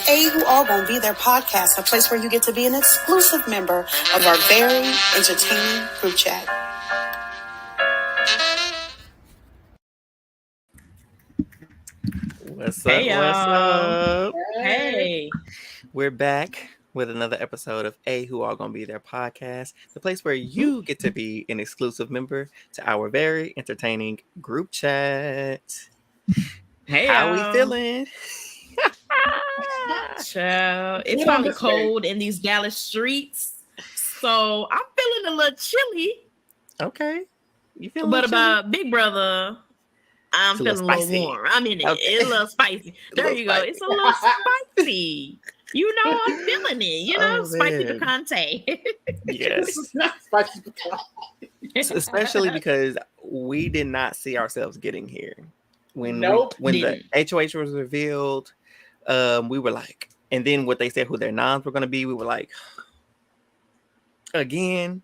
A Who All Gonna Be There podcast, a place where you get to be an exclusive member of our very entertaining group chat. What's up? Hey, What's y'all. up? Hey. We're back with another episode of A Who All Gonna Be There podcast, the place where you get to be an exclusive member to our very entertaining group chat. Hey, How y'all. we feeling? Child, it's probably cold in these Dallas streets, so I'm feeling a little chilly. Okay. You feeling But chilly? about Big Brother, I'm feeling a little warm. I mean, it's a little spicy. There you go. It's a little spicy. You know, I'm feeling it. Spicy picante. Yes. Spicy picante. Especially because we did not see ourselves getting here. When Didn't. the HOH was revealed, we were like, and then what they said who their noms were going to be, we were like, again,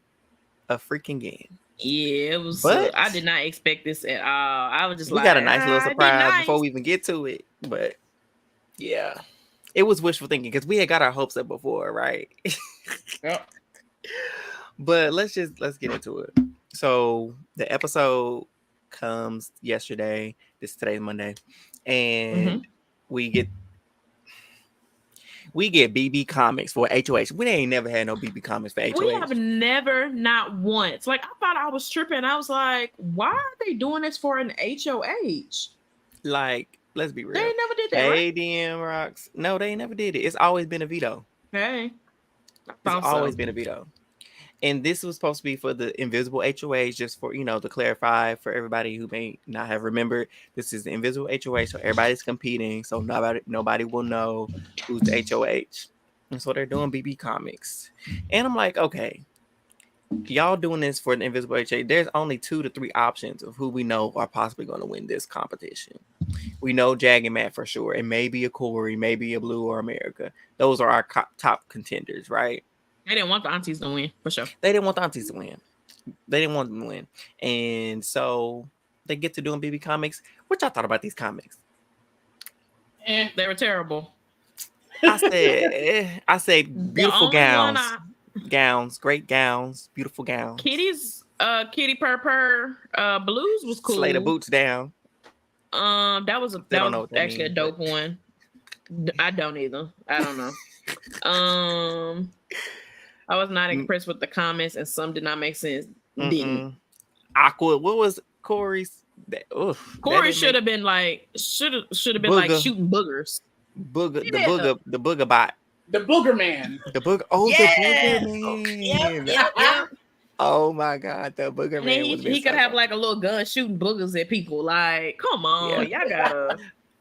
a freaking game. Yeah, it was. But I did not expect this at all. I was just we got a nice little surprise before we even get to it. But yeah, it was wishful thinking because we had got our hopes up before, right? Yep. But let's get into it. So the episode comes yesterday. Today's Monday, and we get BB comics for HOH. We ain't never had no BB comics for HOH. We have never, not once. Like, I thought I was tripping. I was like, why are they doing this for an HOH? Like, let's be real. They never did that, right? ADM rocks. No, they never did it. It's always been a veto. Hey. It's always been a veto. And this was supposed to be for the Invisible HOH, just for, to clarify for everybody who may not have remembered. This is the Invisible HOH, so everybody's competing, so nobody will know who's the HOH. And so they're doing BB comics. And I'm like, okay, y'all doing this for the Invisible HOH. There's only 2 to 3 options of who we know are possibly going to win this competition. We know Jag and Matt for sure, and maybe a Corey, maybe a Blue or America. Those are our top contenders, right? They didn't want the aunties to win, for sure. They didn't want the aunties to win. They didn't want them to win. And so they get to doing BB comics. What y'all thought about these comics? They were terrible. I said beautiful gowns, great gowns, beautiful gowns. Kitty Purr Blues was cool. Slay the boots down. That was actually a dope one. I don't either. I don't know. I was not impressed with the comments, and some did not make sense. Didn't. Aqua. What was Corey's? Corey should have been like shooting boogers. The booger bot. The booger man. The booger. Oh, yeah. The booger man. Yep. Oh my God, the booger man. He could have like a little gun shooting boogers at people. Like, come on, y'all gotta.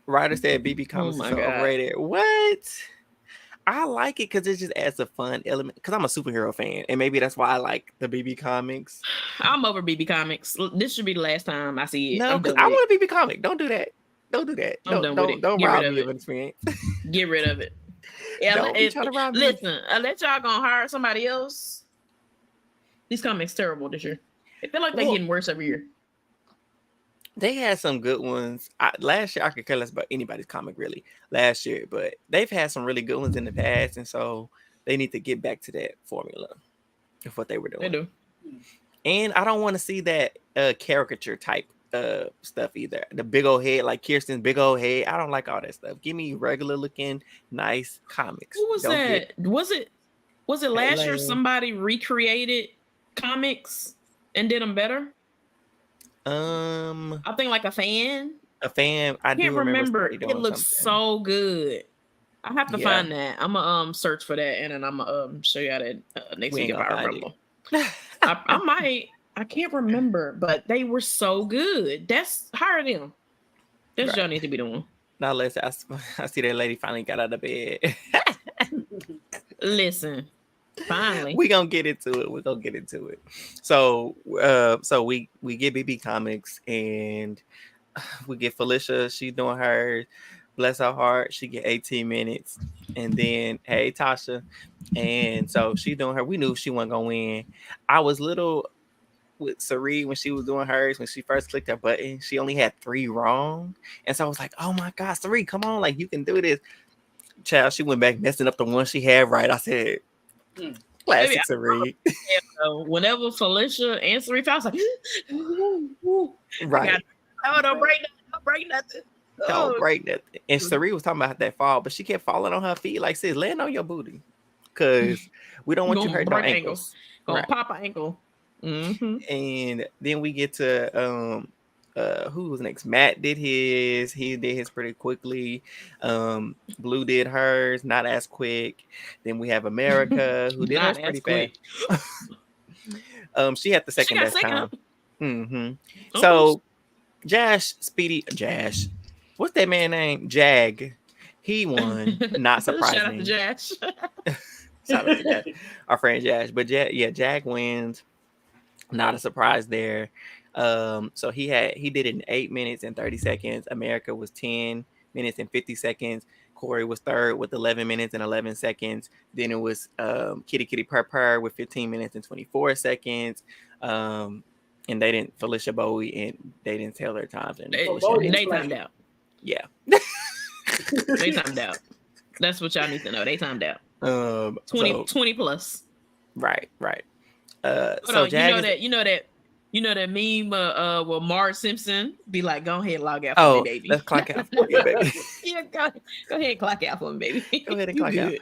Ryder said BB comics is so overrated. What? I like it because it just adds a fun element. Because I'm a superhero fan, and maybe that's why I like the BB comics. I'm over BB comics. This should be the last time I see it. No, because I want a BB comic. Don't do that. Don't rob me of an experience. Get rid of it. Yeah, try to rob listen, unless y'all gonna hire somebody else. These comics terrible this year. I feel like they're getting worse every year. They had some good ones. Last year, I could care less about anybody's comic really last year, but they've had some really good ones in the past, and so they need to get back to that formula of what they were doing. They do. And I don't want to see that caricature type stuff either. The big old head, like Kirsten's big old head. I don't like all that stuff. Give me regular looking, nice comics. What was that? Was it last year somebody recreated comics and did them better? I think like a fan. I can't remember. It looks so good. I have to find that. I'm gonna search for that, and then I'm gonna show you that next week if I remember. I might. I can't remember, but they were so good. Hire them. That's what y'all need to be doing. Now I see that lady finally got out of bed. Listen. Finally, we're gonna get into it. So we get BB comics, and we get Felicia. She's doing hers. Bless her heart, she get 18 minutes. And then hey Tasha, and so she doing her. We knew she wasn't gonna win. I was little with Sari when she was doing hers. When she first clicked her button, she only had 3 wrong, and so I was like, oh my God, Sari, come on, like you can do this. Child, she went back messing up the one she had right. I said, classic Sari. Whenever Felicia and Sari fell, I was like, right. Don't break nothing. Don't break nothing. And Sari was talking about that fall, but she kept falling on her feet like, sis, land on your booty. Because we don't want you hurting no ankles. Gonna pop an ankle. Mm-hmm. And then we get to who was next? Matt did his. He did his pretty quickly. Blue did hers, not as quick. Then we have America, who did hers pretty fast. She had the second best time. Mm-hmm. Oh, so Josh, what's that man name? Jag. He won. Not surprising. Shout out to Josh. Shout out to Josh. Our friend Josh. But Jag wins. Not a surprise there. So he did it in 8 minutes and 30 seconds. America was 10 minutes and 50 seconds. Corey was third with 11 minutes and 11 seconds. Then it was Kitty Kitty Purr with 15 minutes and 24 seconds. And Felicia Bowie, and they didn't tell their times. And they timed out. Yeah. They timed out. That's what y'all need to know. They timed out. 20 plus. Right. So you know that meme where Marge Simpson be like, go ahead and log out for me, baby. Let's clock out for me, baby. Yeah, go ahead and clock out for me, baby. Go ahead and clock out.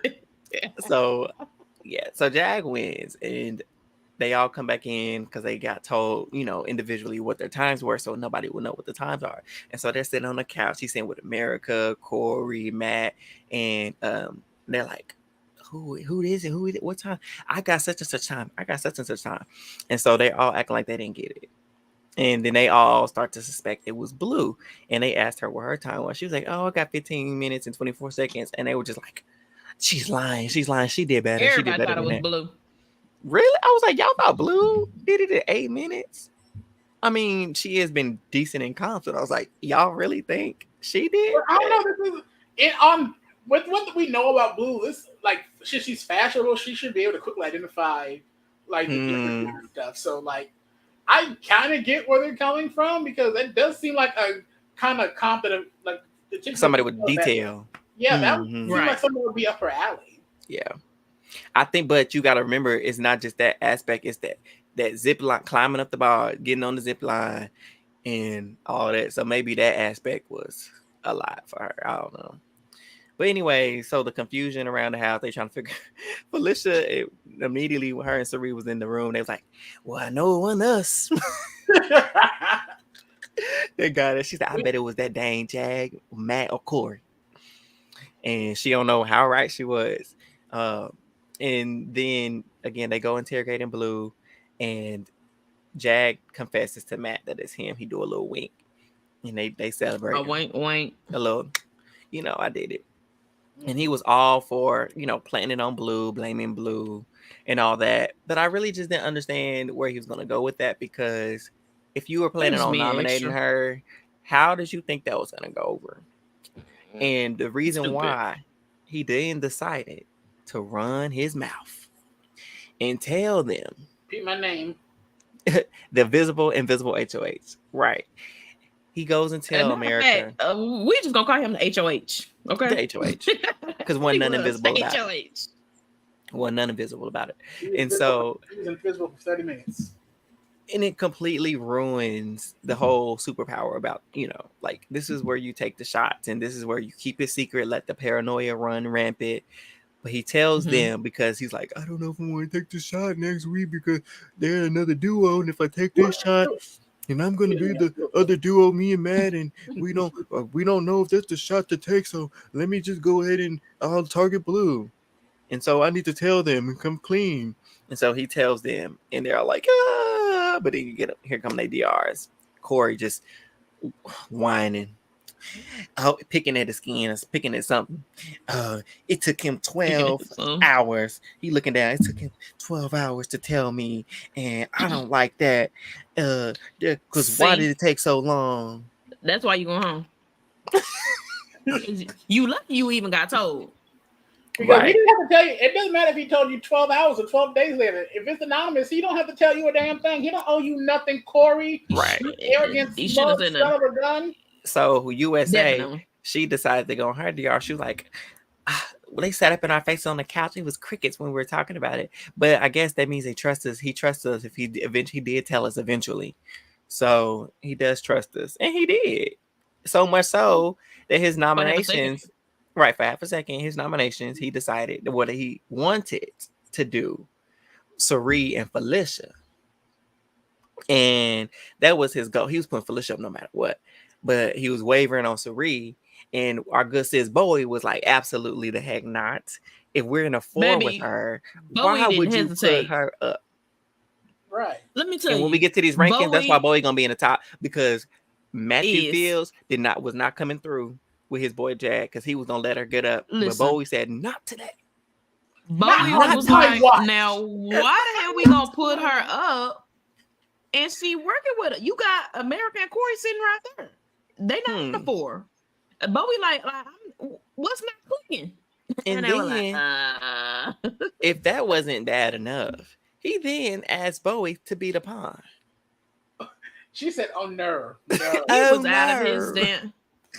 Yeah. So Jag wins, and they all come back in because they got told, individually what their times were, so nobody will know what the times are. And so they're sitting on the couch. He's sitting with America, Corey, Matt, and they're like, Who is it? What time? I got such and such time. And so they all acting like they didn't get it. And then they all start to suspect it was Blue. And they asked her what her time was. She was like, I got 15 minutes and 24 seconds. And they were just like, she's lying. She did better. Everybody thought it was Blue. Really? I was like, y'all thought Blue did it in 8 minutes? I mean, she has been decent in comps. And I was like, y'all really think she did? I don't know. With what we know about Blue, it's like she's fashionable. She should be able to quickly identify the different stuff. So I kind of get where they're coming from, because that does seem like a kind of competent, like somebody with detail. That would seem like somebody would be up her alley. Yeah, I think, but you got to remember, it's not just that aspect. It's that zip line, climbing up the bar, getting on the zip line, and all that. So maybe that aspect was a lot for her. I don't know. But anyway, so the confusion around the house, they trying to figure. Felicia, immediately when her and Sari was in the room, they was like, well, I know it wasn't us. They got it. She said, I bet it was that dang Jag, Matt, or Corey. And she don't know how right she was. And then, again, they go interrogating Blue, and Jag confesses to Matt that it's him. He do a little wink. And they celebrate. A wink. A little, I did it. And he was all for, planting it on Blue, blaming Blue and all that. But I really just didn't understand where he was going to go with that, because if you were planning on nominating her, how did you think that was going to go over? And the reason why he then decided to run his mouth and tell them. Repeat my name. The Invisible HOH. Right. He goes and tells America. We just going to call him the HOH. Okay. The HOH. Because wasn't none invisible about it. Wasn't none invisible about it. And so. He was invisible for 30 minutes. And it completely ruins the whole superpower about, this is where you take the shots, and this is where you keep it secret, let the paranoia run rampant. But he tells them, because he's like, I don't know if I want to take the shot next week because they're another duo. And if I take this shot, and I'm going to be the other duo, me and Matt, and we don't know if that's the shot to take. So let me just go ahead and I'll target Blue. And so I need to tell them and come clean. And so he tells them, and they're all like, but then here come they DRs. Corey just whining, picking at his skin, picking at something. It took him 12 hours. He looking down. It took him 12 hours to tell me, and I don't like that. Because why did it take so long? That's why you go home. You lucky you even got told. Because he didn't have to tell you. It doesn't matter if he told you 12 hours or 12 days later. If it's anonymous, he don't have to tell you a damn thing. He don't owe you nothing, Corey. Right. Arrogant son of a gun. So USA, she decided to go on her DR. She was like, they sat up in our faces on the couch. It was crickets when we were talking about it. But I guess that means they trust us. He trusts us if he eventually did tell us eventually. So he does trust us. And he did. So much so that his nominations, right, for half a second, his nominations, he decided what he wanted to do. Cirie and Felicia. And that was his goal. He was putting Felicia up no matter what. But he was wavering on Cirie. And our good sis Byyyeee was like, absolutely the heck not. If we're in a four with her, why would you put her up? Right. Let me tell you. And when we get to these rankings, that's why Byyyeee gonna be in the top, because Matthew Fields was not coming through with his boy Jag, because he was gonna let her get up. But Byyyeee said, not today. Byyyeee was like, now why the hell we gonna put her up? And she working with her. You got America and Corey sitting right there. They not the four. Byyyeee like what's not clicking? And then, like, if that wasn't bad enough, he then asked Byyyeee to be the pawn. She said, "Oh no, he was out of his damn."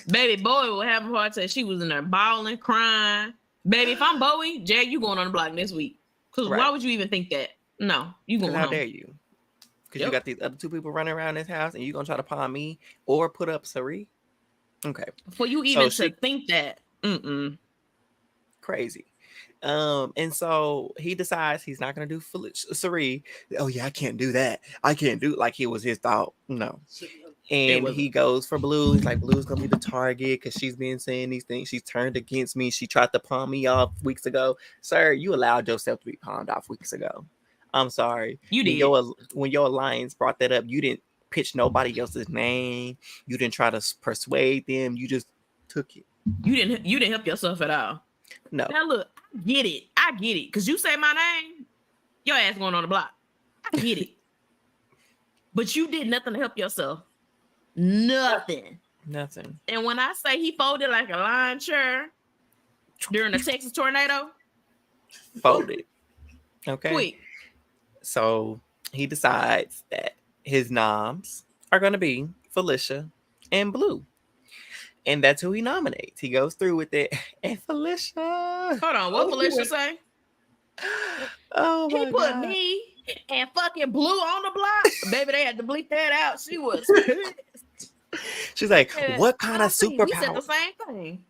Baby, Byyyeee was having a hard time. She was in there bawling, crying. Baby, if I'm Byyyeee, Jag, you going on the block next week? Because why would you even think that? No, you going home. How dare you? Because you got these other two people running around this house, and you gonna try to pawn me or put up Cirie? Okay. For you even to think that. Crazy. And so he decides he's not gonna do Cirie. Oh yeah, I can't do that. I can't do, like, it was his thought. No. And he goes for Blue. He's like, Blue's gonna be the target because she's been saying these things. She's turned against me. She tried to pawn me off weeks ago. Sir, you allowed yourself to be pawned off weeks ago. I'm sorry. You did. When your alliance brought that up, you didn't pitch nobody else's name. You didn't try to persuade them. You just took it. You didn't help yourself at all. No. Now look, I get it. Because you say my name, your ass going on the block. I get it. But you did nothing to help yourself. Nothing. And when I say he folded like a lawn chair during the Texas tornado, folded. Okay. Quick. So he decides that his noms are going to be Felicia and Blue. And that's who he nominates. He goes through with it. And Felicia. Hold on. What Felicia say? Oh, my God. He put me and fucking Blue on the block. Baby, they had to bleep that out. She was pissed. She's like, what kind of superpower? We said the same thing.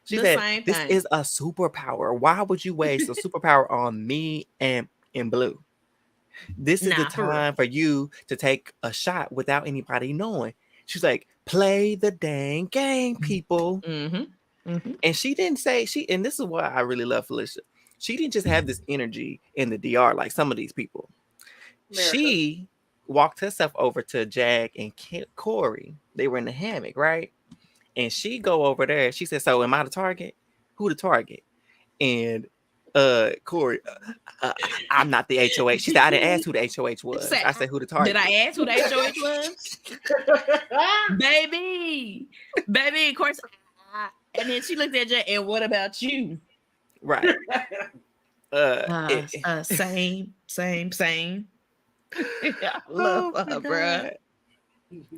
She said, this is a superpower. Why would you waste a superpower on me and Blue? This is the time for you to take a shot without anybody knowing. She's like, play the dang game, people. And she didn't say, and this is why I really love Felicia. She didn't just have this energy in the DR like some of these people. America. She walked herself over to Jag and Corey. They were in the hammock, right? And she go over there. She said, so am I the target? Who the target? And Corey, I'm not the HOH. She said, I didn't ask who the HOH was. I said, who the target? Did I ask who the HOH was? Baby, of course. And then she looked at Jay, and what about you? Right. Same. I love her, bro.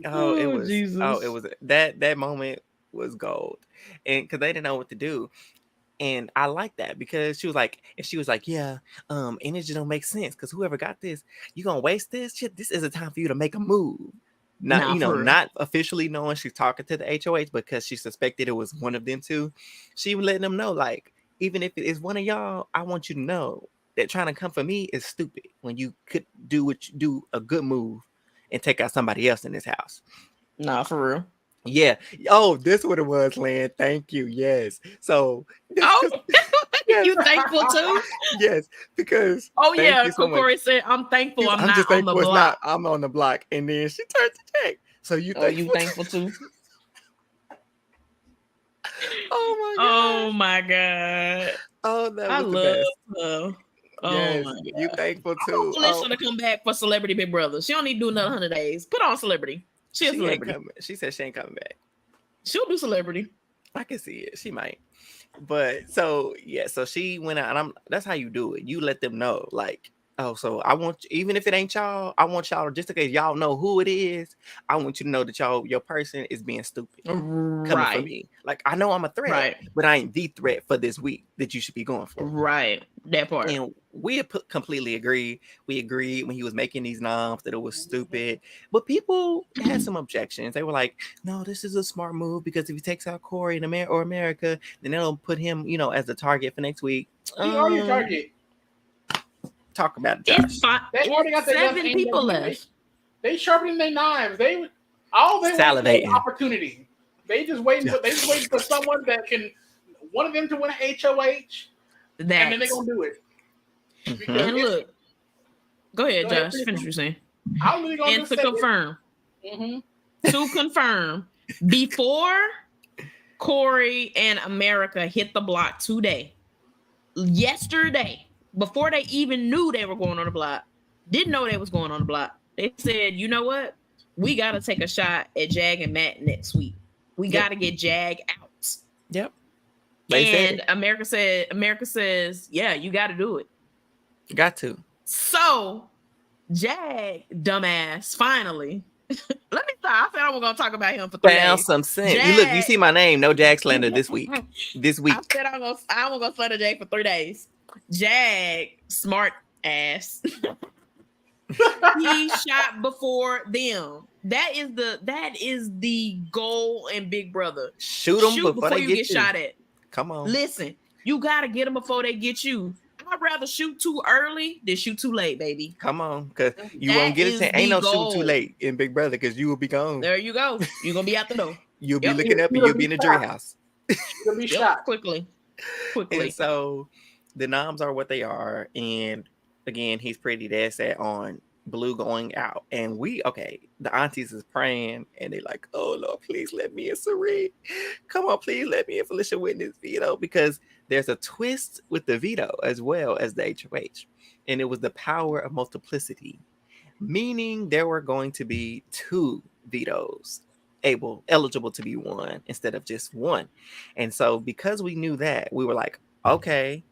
Oh, it was Jesus. It was that moment was gold. And because they didn't know what to do. And I like that because she was like, yeah, and it just don't make sense because whoever got this, you gonna waste this shit. This is a time for you to make a move. Not officially knowing she's talking to the HOH because she suspected it was one of them too. She was letting them know, like, even if it is one of y'all, I want you to know that trying to come for me is stupid when you could do a good move and take out somebody else in this house. Nah, for real. Yeah. Oh, this is what it was, Lan. Thank you. Yes. So. Yes. You thankful too? Yes, because. Oh yeah, Corey said, "I'm thankful. I'm not on the block. I'm on the block." And then she turned to check. So you thankful too? Oh my god. Oh, that was the best. Oh yes, my God. You thankful too? Felicia to come back for Celebrity Big Brother. She don't need to do another 100 days. Put on Celebrity. She a celebrity. She said she ain't coming back. She'll do Celebrity. I can see it. She might. But so yeah, so she went out, and that's how you do it. You let them know, like, Oh, so I want, even if it ain't y'all, I want y'all, just in case y'all know who it is, I want you to know that your person is being stupid. Coming for me. Like, I know I'm a threat, but I ain't the threat for this week that you should be going for. Right. That part. And we completely agreed. We agreed when he was making these noms that it was stupid. But people had some objections. They were like, no, this is a smart move because if he takes out Corey in America, then that'll put him, as the target for next week. He already a target. Talk about it, Josh. They already got 7 people left. They sharpening their knives. They salivating opportunity. They just waiting for someone that can, one of them to win an HOH, and then they're gonna do it. And look, go ahead, Josh. Finish what you're saying. I'm really gonna confirm. To confirm, before Corey and America hit the block today, yesterday, before they even knew they were going on the block, didn't know they was going on the block, they said, you know what? We got to take a shot at Jag and Matt next week. We got to get Jag out. Yep. And America says, yeah, you got to do it. You got to. So, Jag, dumbass, finally. Let me stop. I said I was going to talk about him for 3 days. Found some sense. Look, you see my name. No Jag slander this week. I said I was going to slander Jag for 3 days. Jag, smart ass. He shot before them. That is the goal in Big Brother. Shoot them before they get shot at. Come on. Listen, you gotta get them before they get you. I'd rather shoot too early than shoot too late, baby. Come on, because you won't get it. Ain't no shoot too late in Big Brother because you will be gone. There you go. You're gonna be out the door. You'll be looking up and you'll be in the jury house. You'll be shot quickly. And so the noms are what they are, and again, he's pretty dead set on Blue going out, and the aunties is praying, and they like, oh Lord, please let me in Serene. Come on, please let me in Felicia witness veto, because there's a twist with the veto as well as the HOH, and it was the power of multiplicity, meaning there were going to be 2 vetoes eligible to be won instead of just 1. And so because we knew that, we were like, okay,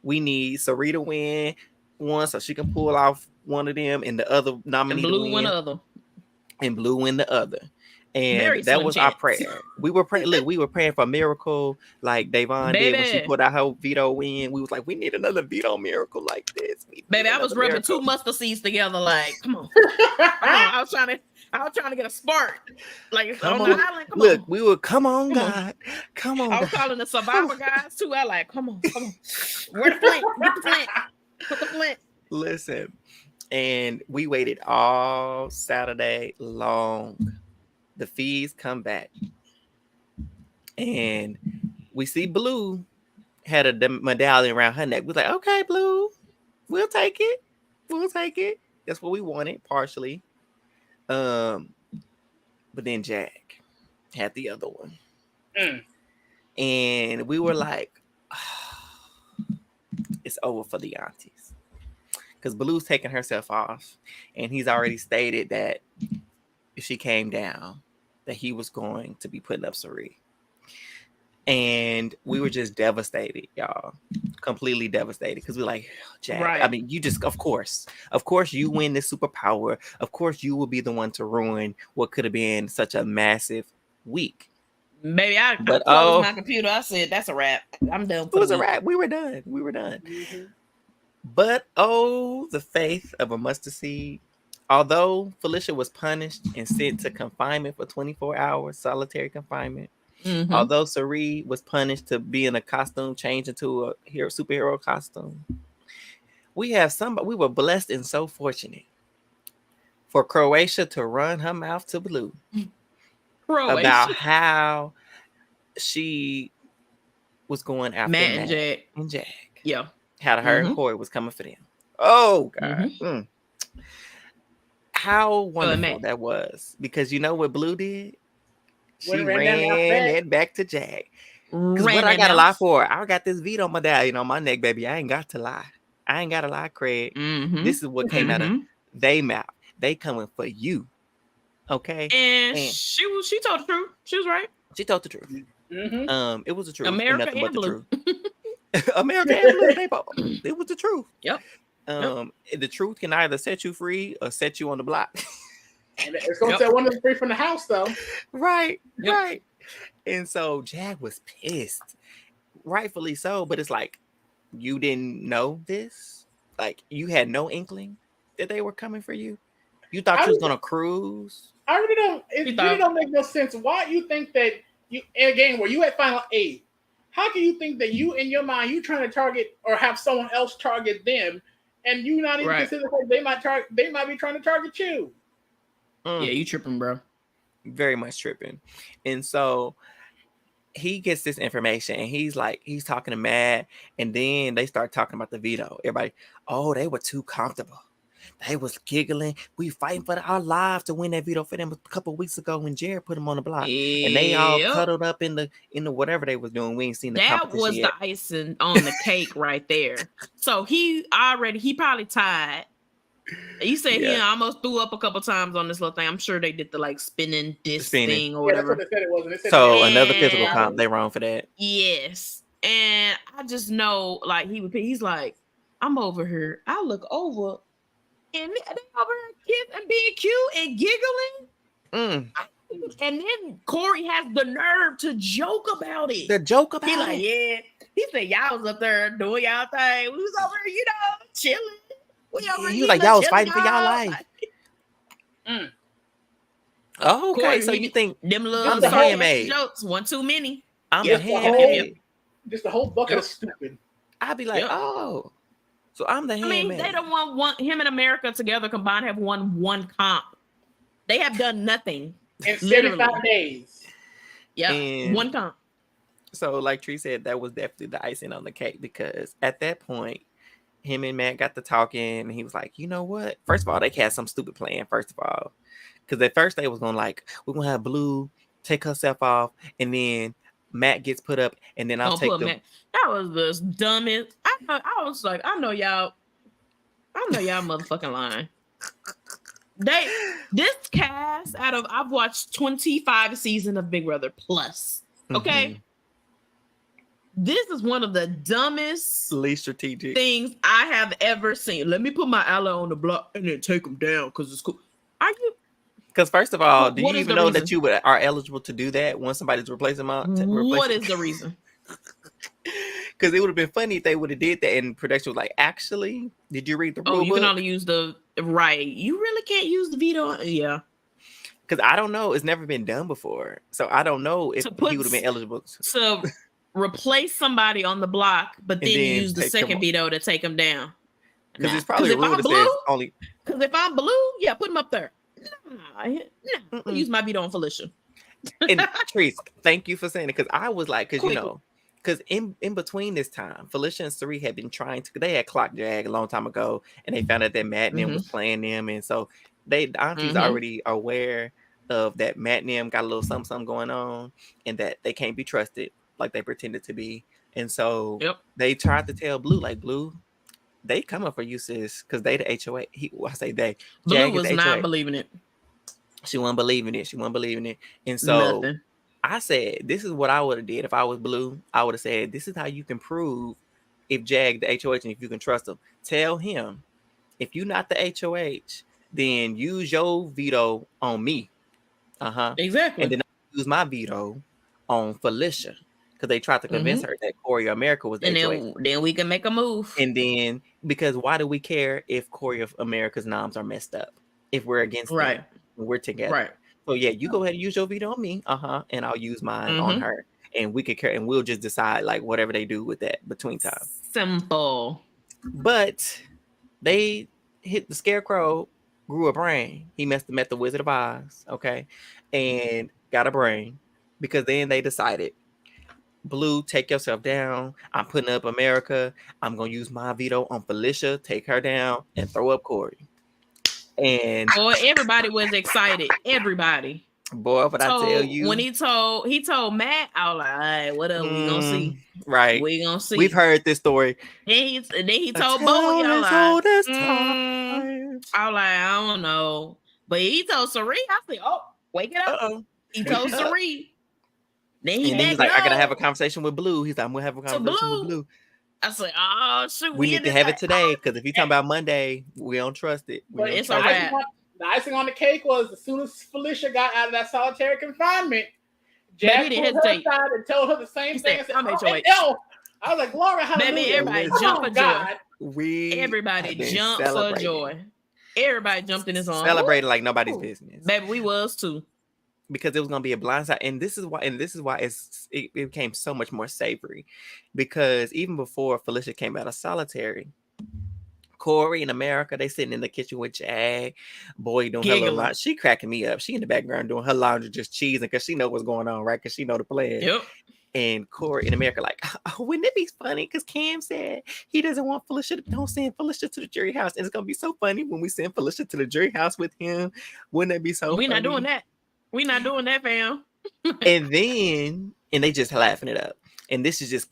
we need Sarita to win one so she can pull off one of them, and the other nominee Blue win the other. And Blue win the other. And that was our prayer. We were praying. Look, we were praying for a miracle like Davon did when she put out her veto win. We was like, we need another veto miracle like this. Baby, I was rubbing 2 mustard seeds together. Like, come on. I was trying to get a spark. Like, come on. The island, look, on. We were come on, God. Come on. I was calling the survivor guys too. I like, come on. Where the flint? Get the flint. Put the flint. Listen. And we waited all Saturday long. The fees come back. And we see Blue had a medallion around her neck. We're like, okay, Blue, we'll take it. We'll take it. That's what we wanted, partially. But then Jack had the other one. And we were like, oh, it's over for the aunties. Because Blue's taking herself off, and he's already stated that if she came down, that he was going to be putting up Sari. And we were just devastated, y'all. Completely devastated. Because we're like, Jack, I mean, you just, of course, you win this superpower. Of course, you will be the one to ruin what could have been such a massive week. Maybe I closed my computer. I said, that's a wrap. I'm done. It was a wrap. We were done. Mm-hmm. But the faith of a mustard seed. Although Felicia was punished and sent to confinement for 24 hours, solitary confinement. Mm-hmm. Although Sari was punished to be in a costume, changed into a superhero costume. We were blessed and so fortunate for Croatia to run her mouth to Blue about how she was going after Matt and Jack. Yeah. How her and Corey was coming for them. Oh, God. Mm-hmm. How wonderful that was. Because you know what Blue did? She ran it back to Jack. Because what I got to lie for? I got this veto medallion on my neck, baby. I ain't got to lie. I ain't got to lie, Craig. Mm-hmm. This is what came out of they mouth. They coming for you. Okay? And she told the truth. She was right. She told the truth. Mm-hmm. It was the truth. America and Blue. America and Blue. It was the truth. Yep. The truth can either set you free or set you on the block. And it's going to set one of them free from the house, though. Right. And so Jag was pissed, rightfully so. But it's like, you didn't know this? Like, you had no inkling that they were coming for you? You thought you was going to cruise? I really don't. It really don't make no sense. Why you think that you, in a game where you at final 8, how can you think that you, in your mind, you trying to target or have someone else target them, and you not even consider that they might be trying to target you? Yeah, you tripping, bro. Very much tripping. And so he gets this information and he's talking to Matt, and then they start talking about the veto. Everybody, they were too comfortable. They was giggling. We fighting for our lives to win that veto for them a couple of weeks ago when Jared put them on the block. And they all cuddled up in the whatever they was doing. We ain't seen the competition was yet. The icing on the cake right there. So he probably tied. You said he almost threw up a couple times on this little thing. I'm sure they did the spinning disc thing or whatever. That's what they said it was. They said another physical comp. They wrong for that. Yes. And I just know he's like, I'm over here. I look over and they over here and being cute and giggling. And then Corey has the nerve to joke about it. He like, yeah. He said y'all was up there doing y'all thing. We was over here, chilling. He was like, y'all was fighting for y'all life. Oh, okay. Corey, so you think them little jokes one too many? I'm the handmaid. Just the whole bucket of stupid. I'd be like, so I'm the handmaid. They don't want him and America together combined have won one comp. They have done nothing in 75 days. Yeah, one comp. So, like Tree said, that was definitely the icing on the cake, because at that point, him and Matt got to talking, and he was like, you know what? First of all, they had some stupid plan, first of all. Because at first they was going we're going to have Blue take herself off, and then Matt gets put up, and then I'll take the... Matt. That was the dumbest. I was like, I know y'all motherfucking lying. This cast I've watched 25 seasons of Big Brother plus. Okay? Mm-hmm. This is one of the dumbest, least strategic things I have ever seen. Let me put my ally on the block and then take him down because it's cool. Are you? Because first of all, do you even know that you are eligible to do that once somebody's replacing them? What is the reason? Because it would have been funny if they would have did that, and production was like, actually, did you read the rule book? You can only use the right. You really can't use the veto. Yeah. Because I don't know. It's never been done before. So I don't know if he would have been eligible. So replace somebody on the block, but then use the second veto to take him down. Because it's probably a rule that says only. Because if I'm Blue, put him up there. I'll use my veto on Felicia. And Trees, thank you for saying it, because I was like, because in between this time, Felicia and Sari had been trying to. They had clocked Jag a long time ago, and they found out that Matt and them was playing them, and so the aunties already aware of that. Matt and them got a little something going on, and that they can't be trusted like they pretended to be, and so they tried to tell Blue, like, Blue, they coming for you, sis, because they the HOA. I say they. Blue Jag was not believing it. She wasn't believing it. And so I said, this is what I would have did if I was Blue. I would have said, this is how you can prove if Jag the HOH and if you can trust him. Tell him, if you're not the HOH, then use your veto on me. Exactly. And then I use my veto on Felicia. Because they tried to convince her that Corey of America was the HOH. Then we can make a move. And then, because why do we care if Corey of America's noms are messed up? If we're against them. We're together. Right. So you go ahead and use your veto on me. And I'll use mine on her. And we could care, and we'll just decide like whatever they do with that between time. Simple. But they hit the Scarecrow, grew a brain. He must have met the Wizard of Oz, okay, and got a brain, because then they decided, Blue, take yourself down. I'm putting up America. I'm gonna use my veto on Felicia, take her down, and throw up Corey. And everybody was excited. Everybody. Boy, what I tell you. When he told Matt, I was like, all right, what up? We gonna see. Right. We gonna see. We've heard this story. Then he told Bo, I was like, I don't know. But he told Sari, I said, wake it up. Uh-oh. He told Sari. Then he's like, I gotta have a conversation with Blue. He's like, I'm gonna have a conversation with Blue. I said, oh shoot, we need to have it today because if you talking about Monday, we don't trust it. But it's all right. The icing on the cake was as soon as Felicia got out of that solitary confinement, Jack pulled her aside and told her the same thing. And said, I was like, Laura, how baby, everybody jumped for joy. Everybody jumped for joy. Everybody jumped in his arms. Celebrated like nobody's business. Baby, we was too. Because it was gonna be a blindside, and this is why it became so much more savory. Because even before Felicia came out of solitary, Corey and America, they sitting in the kitchen with Jag, boy doing her little laundry. She cracking me up. She in the background doing her laundry, just cheesing because she know what's going on, right? Because she know the plan. Yep. And Corey and America like, oh, wouldn't it be funny? Because Cam said he doesn't want Felicia. Don't send Felicia to the jury house, and it's gonna be so funny when we send Felicia to the jury house with him. Wouldn't that be so? We're not doing that. We're not doing that, fam. And they just laughing it up. And this is just,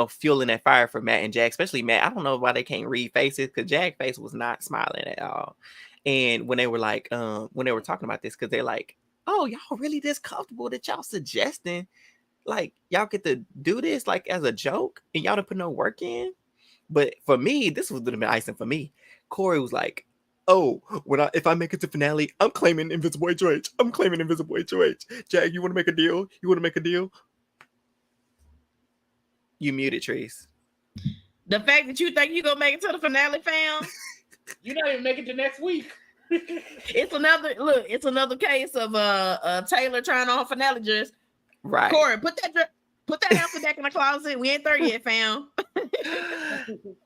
fueling that fire for Matt and Jack, especially Matt. I don't know why they can't read faces because Jack's face was not smiling at all. And when they were like, when they were talking about this, because they're like, oh, y'all really this comfortable that y'all suggesting, like, y'all get to do this like as a joke and y'all don't put no work in. But for me, this was the icing for me. Corey was like, oh, if I make it to finale, I'm claiming Invisible HOH. I'm claiming Invisible HOH. Jag, you want to make a deal? You muted, Trees. The fact that you think you're going to make it to the finale, fam? You're not even making it to next week. It's another case of Taylor trying on her finale dress. Right. Corey, put that outfit back in the closet. We ain't there yet, fam.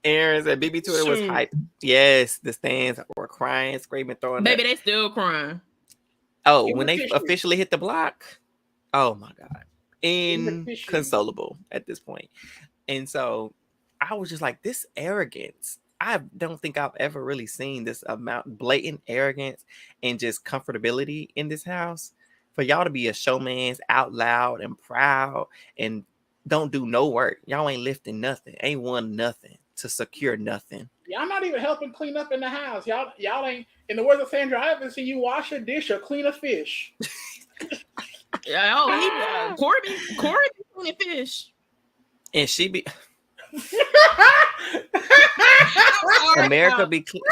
Aaron said BB Twitter was hyped. Yes, the stands were crying, screaming, throwing. Baby, they still crying. Oh, when they officially hit the block. Oh my God. Inconsolable at this point. And so I was just like, this arrogance. I don't think I've ever really seen this amount blatant arrogance and just comfortability in this house. For y'all to be a showmance out loud and proud and don't do no work. Y'all ain't lifting nothing. Ain't won nothing to secure nothing. Y'all not even helping clean up in the house. Y'all ain't, in the words of Sandra, I haven't seen you wash a dish or clean a fish. Corey be cleaning fish. And she be America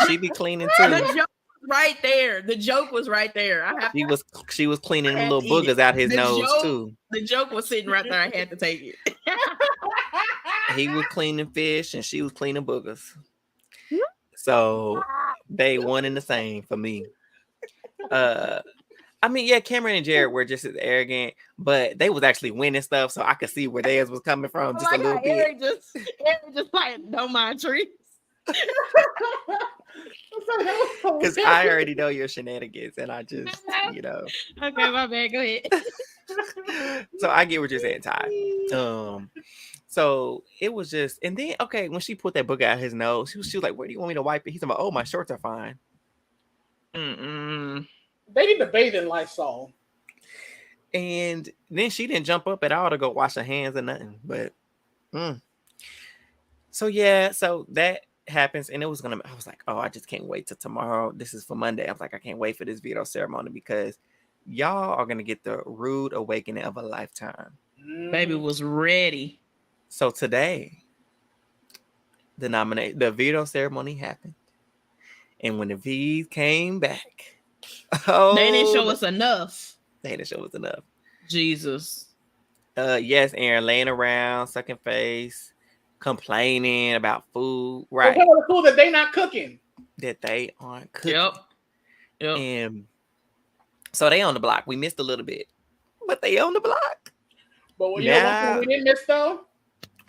she be cleaning too. The joke was right there. The joke was right there. She was cleaning the little boogers out his nose too. The joke was sitting right there. I had to take it. He was cleaning fish and she was cleaning boogers. So they one and the same for me. I mean, yeah, Cameron and Jared were just as arrogant, but they was actually winning stuff, so I could see where theirs was coming from just a little bit. Eric just like, don't mind trees. Because I already know your shenanigans, and I just, Okay, my bad. Go ahead. So I get what you're saying, Ty. So it was just, and then when she put that book out his nose, she was like, "Where do you want me to wipe it?" He's like, "Oh, my shorts are fine." They need to bathe in Lysol. And then she didn't jump up at all to go wash her hands or nothing. But so that happens, and I was like, oh, I just can't wait till tomorrow. This is for Monday. I was like, I can't wait for this veto ceremony because y'all are gonna get the rude awakening of a lifetime. Baby was ready. So today, the veto ceremony happened, and when the V's came back. Oh, they didn't show us enough. Jesus. Yes, Aaron laying around, sucking face, complaining about food. Right. The food that they not cooking. That they aren't cooking. Yep. And so they on the block. We missed a little bit, but they on the block. But what we didn't miss though?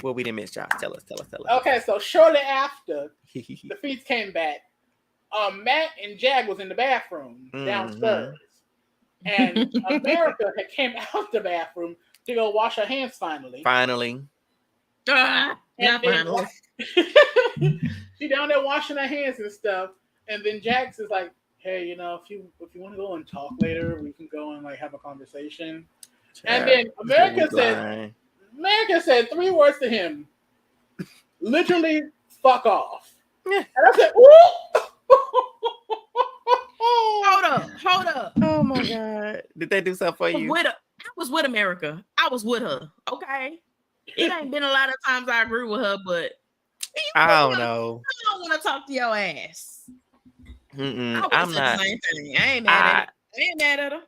Well, we didn't miss, y'all. Tell us. Okay, so shortly after the feast came back, Matt and Jag was in the bathroom downstairs, and America had came out the bathroom to go wash her hands finally. She down there washing her hands and stuff, and then Jax is like, "Hey, if you want to go and talk later, we can go and like have a conversation." And then America said 3 words to him, literally, "Fuck off." And I said, "Ooh." Hold up. Oh my God. Did they do something for you? I was with America. I was with her. Okay. It ain't been a lot of times I agree with her, but I don't know. I don't want to talk to your ass. I'm not. The same thing. I ain't mad at her.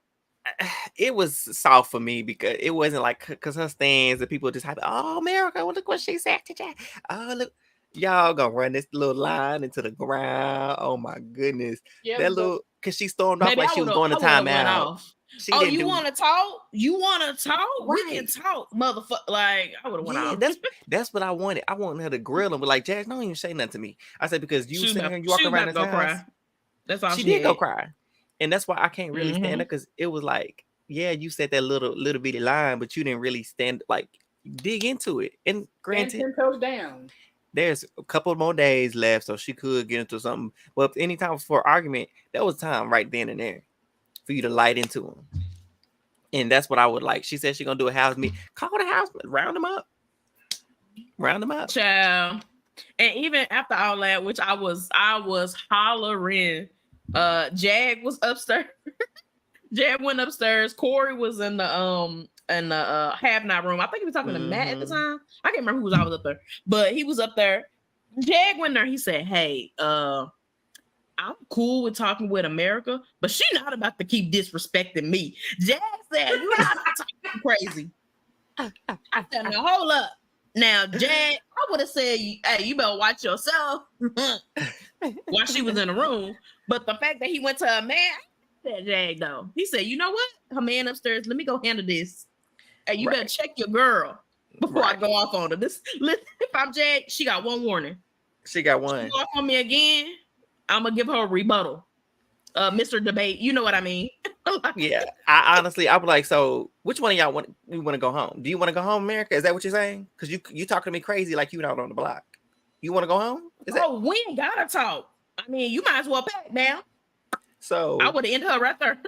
It was soft for me because it wasn't like because her stands and people just happy. Oh, America, well, look what she said today. Oh, look, y'all gonna run this little line into the ground. Oh my goodness, that little because she stormed off like she was going to timeout. You want to talk? You want to talk? Right. We can talk, motherfucker. Like I would have went off. That's what I wanted. I wanted her to grill him, but like, Jazz, don't even say nothing to me. I said because you sitting here and you walking around his house. Cry. That's all she did go cry. And that's why I can't really stand up because it was like, yeah, you said that little bitty line, but you didn't really dig into it. And granted, 10 toes down. There's a couple more days left, so she could get into something. But anytime for argument, that was time right then and there for you to light into them. And that's what I would like. She said she's gonna do a house meet. Call the house, round them up. Child. And even after all that, which I was hollering. Jag was upstairs. Jag went upstairs. Corey was in the have not room. I think he was talking to Matt at the time. I can't remember who was always up there, but he was up there. Jag went there. He said, "Hey, I'm cool with talking with America, but she not about to keep disrespecting me." Jag said, "You're not talking crazy." I said, "Now hold up." Now, Jag, I would have said, "Hey, you better watch yourself." While she was in the room. But the fact that he went to her man, that Jag though. He said, "You know what? Her man upstairs, let me go handle this. Hey, you better check your girl before I go off on her." If I'm Jag, she got one warning. She got one. She go off on me again, I'm gonna give her a rebuttal. Mr. Debate, you know what I mean? Yeah. I honestly would like, so which one of y'all want to go home? Do you want to go home, America? Is that what you're saying? Because you talking to me crazy like you out on the block. You want to go home? We ain't gotta talk. I mean, you might as well pack now. So I would have ended her right there.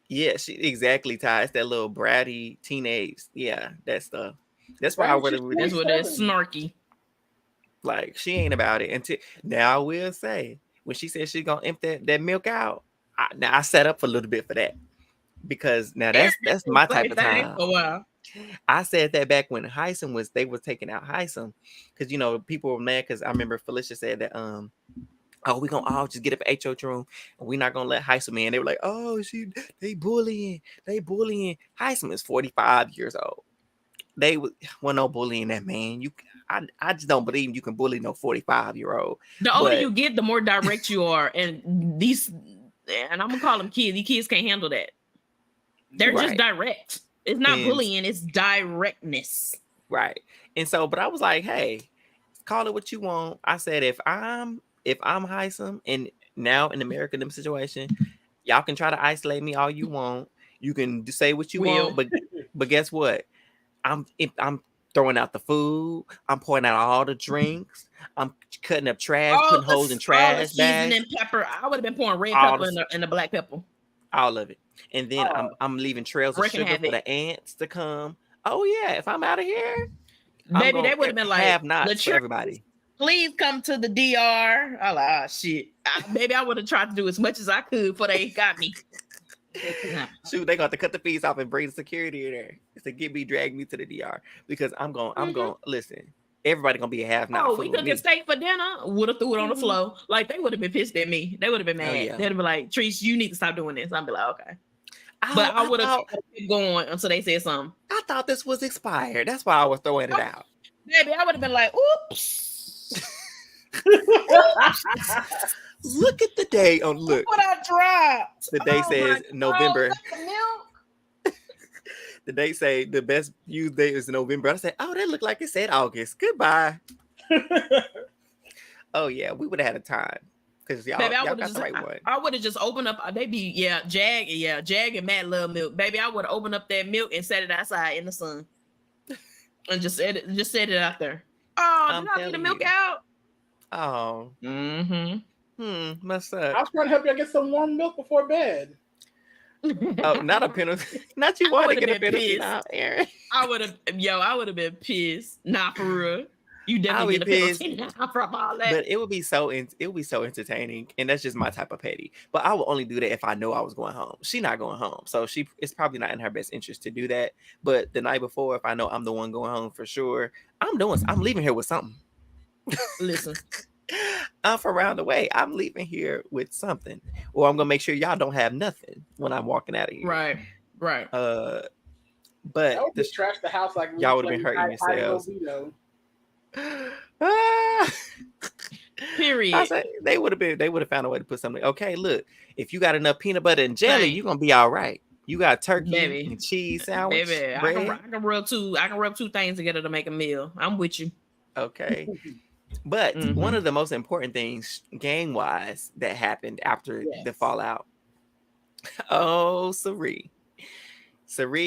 Yeah, she exactly, Ty. It's that little bratty teenage. Yeah, that stuff. That's why I would have. That's what it's snarky. Like she ain't about it. Until now, I will say when she said she's gonna empty that milk out. I set up for a little bit for that because now that's my type of time. Oh wow. I said that back when Heisem they was taking out Heisem because people were mad because I remember Felicia said that we're gonna all just get up at HOH room and we're not gonna let Heisem in. They were like, oh, they bullying. Heisem is 45 years old. They was no bullying that man. I just don't believe you can bully no 45-year-old. The older you get, the more direct you are, and I'm gonna call them kids. These kids can't handle that. They're just direct. It's not bullying, it's directness. Right. And so, but I was like, hey, call it what you want. I said, if I'm Heisem and now in America, in them situation, y'all can try to isolate me all you want. You can say what you want, but guess what? I'm throwing out the food. I'm pouring out all the drinks. I'm cutting up trash, putting holes in trash bags. Seasoning pepper. I would have been pouring red pepper in the black pepper. All of it. And then I'm leaving trails of sugar for the ants to come. Oh yeah, if I'm out of here, baby, they would have been like, have not for everybody. Please come to the DR. I like, shit. Maybe I would have tried to do as much as I could before they got me. Shoot, they got to cut the fees off and bring the security in there to drag me to the DR because I'm going listen. Everybody gonna be a half now. Oh, we cooking steak for dinner. Would have threw it on the floor. Like they would have been pissed at me. They would have been mad. They'd have been like, Treese, you need to stop doing this. I'd be like, okay. But I would have kept going until they said something. I thought this was expired. That's why I was throwing it out. Baby, I would have been like, oops. Look at the day. Oh, look. What I dropped. The day says November. The day say the best used day is November. I said, oh, that looked like it said August. Goodbye. Oh yeah, we would have had a time because y'all got the right one. I would have just opened up. Jag and Matt love milk. Baby, I would have opened up that milk and set it outside in the sun, and just set it out there. Oh, did I get the milk out? Oh, must suck. I was trying to help you get some warm milk before bed. Oh, not a penalty. Not you want to get a penalty now, Aaron. I would have been pissed. Nah, for real. You definitely get a penalty from all that. But it would be so entertaining, and that's just my type of petty. But I would only do that if I know I was going home. She's not going home, so it's probably not in her best interest to do that. But the night before, if I know I'm the one going home for sure, I'm leaving here with something. Listen, I'm from around the way. I'm leaving here with something, or I'm gonna make sure y'all don't have nothing when I'm walking out of here. Right. But just trash the house like y'all would have been hurting yourselves. Period. They would have found a way to put something. Okay, look, if you got enough peanut butter and jelly, you're gonna be all right. You got turkey and cheese sandwich. Baby, I can rub two things together to make a meal. I'm with you. Okay. But one of the most important things game wise that happened after the fallout. Oh, Sari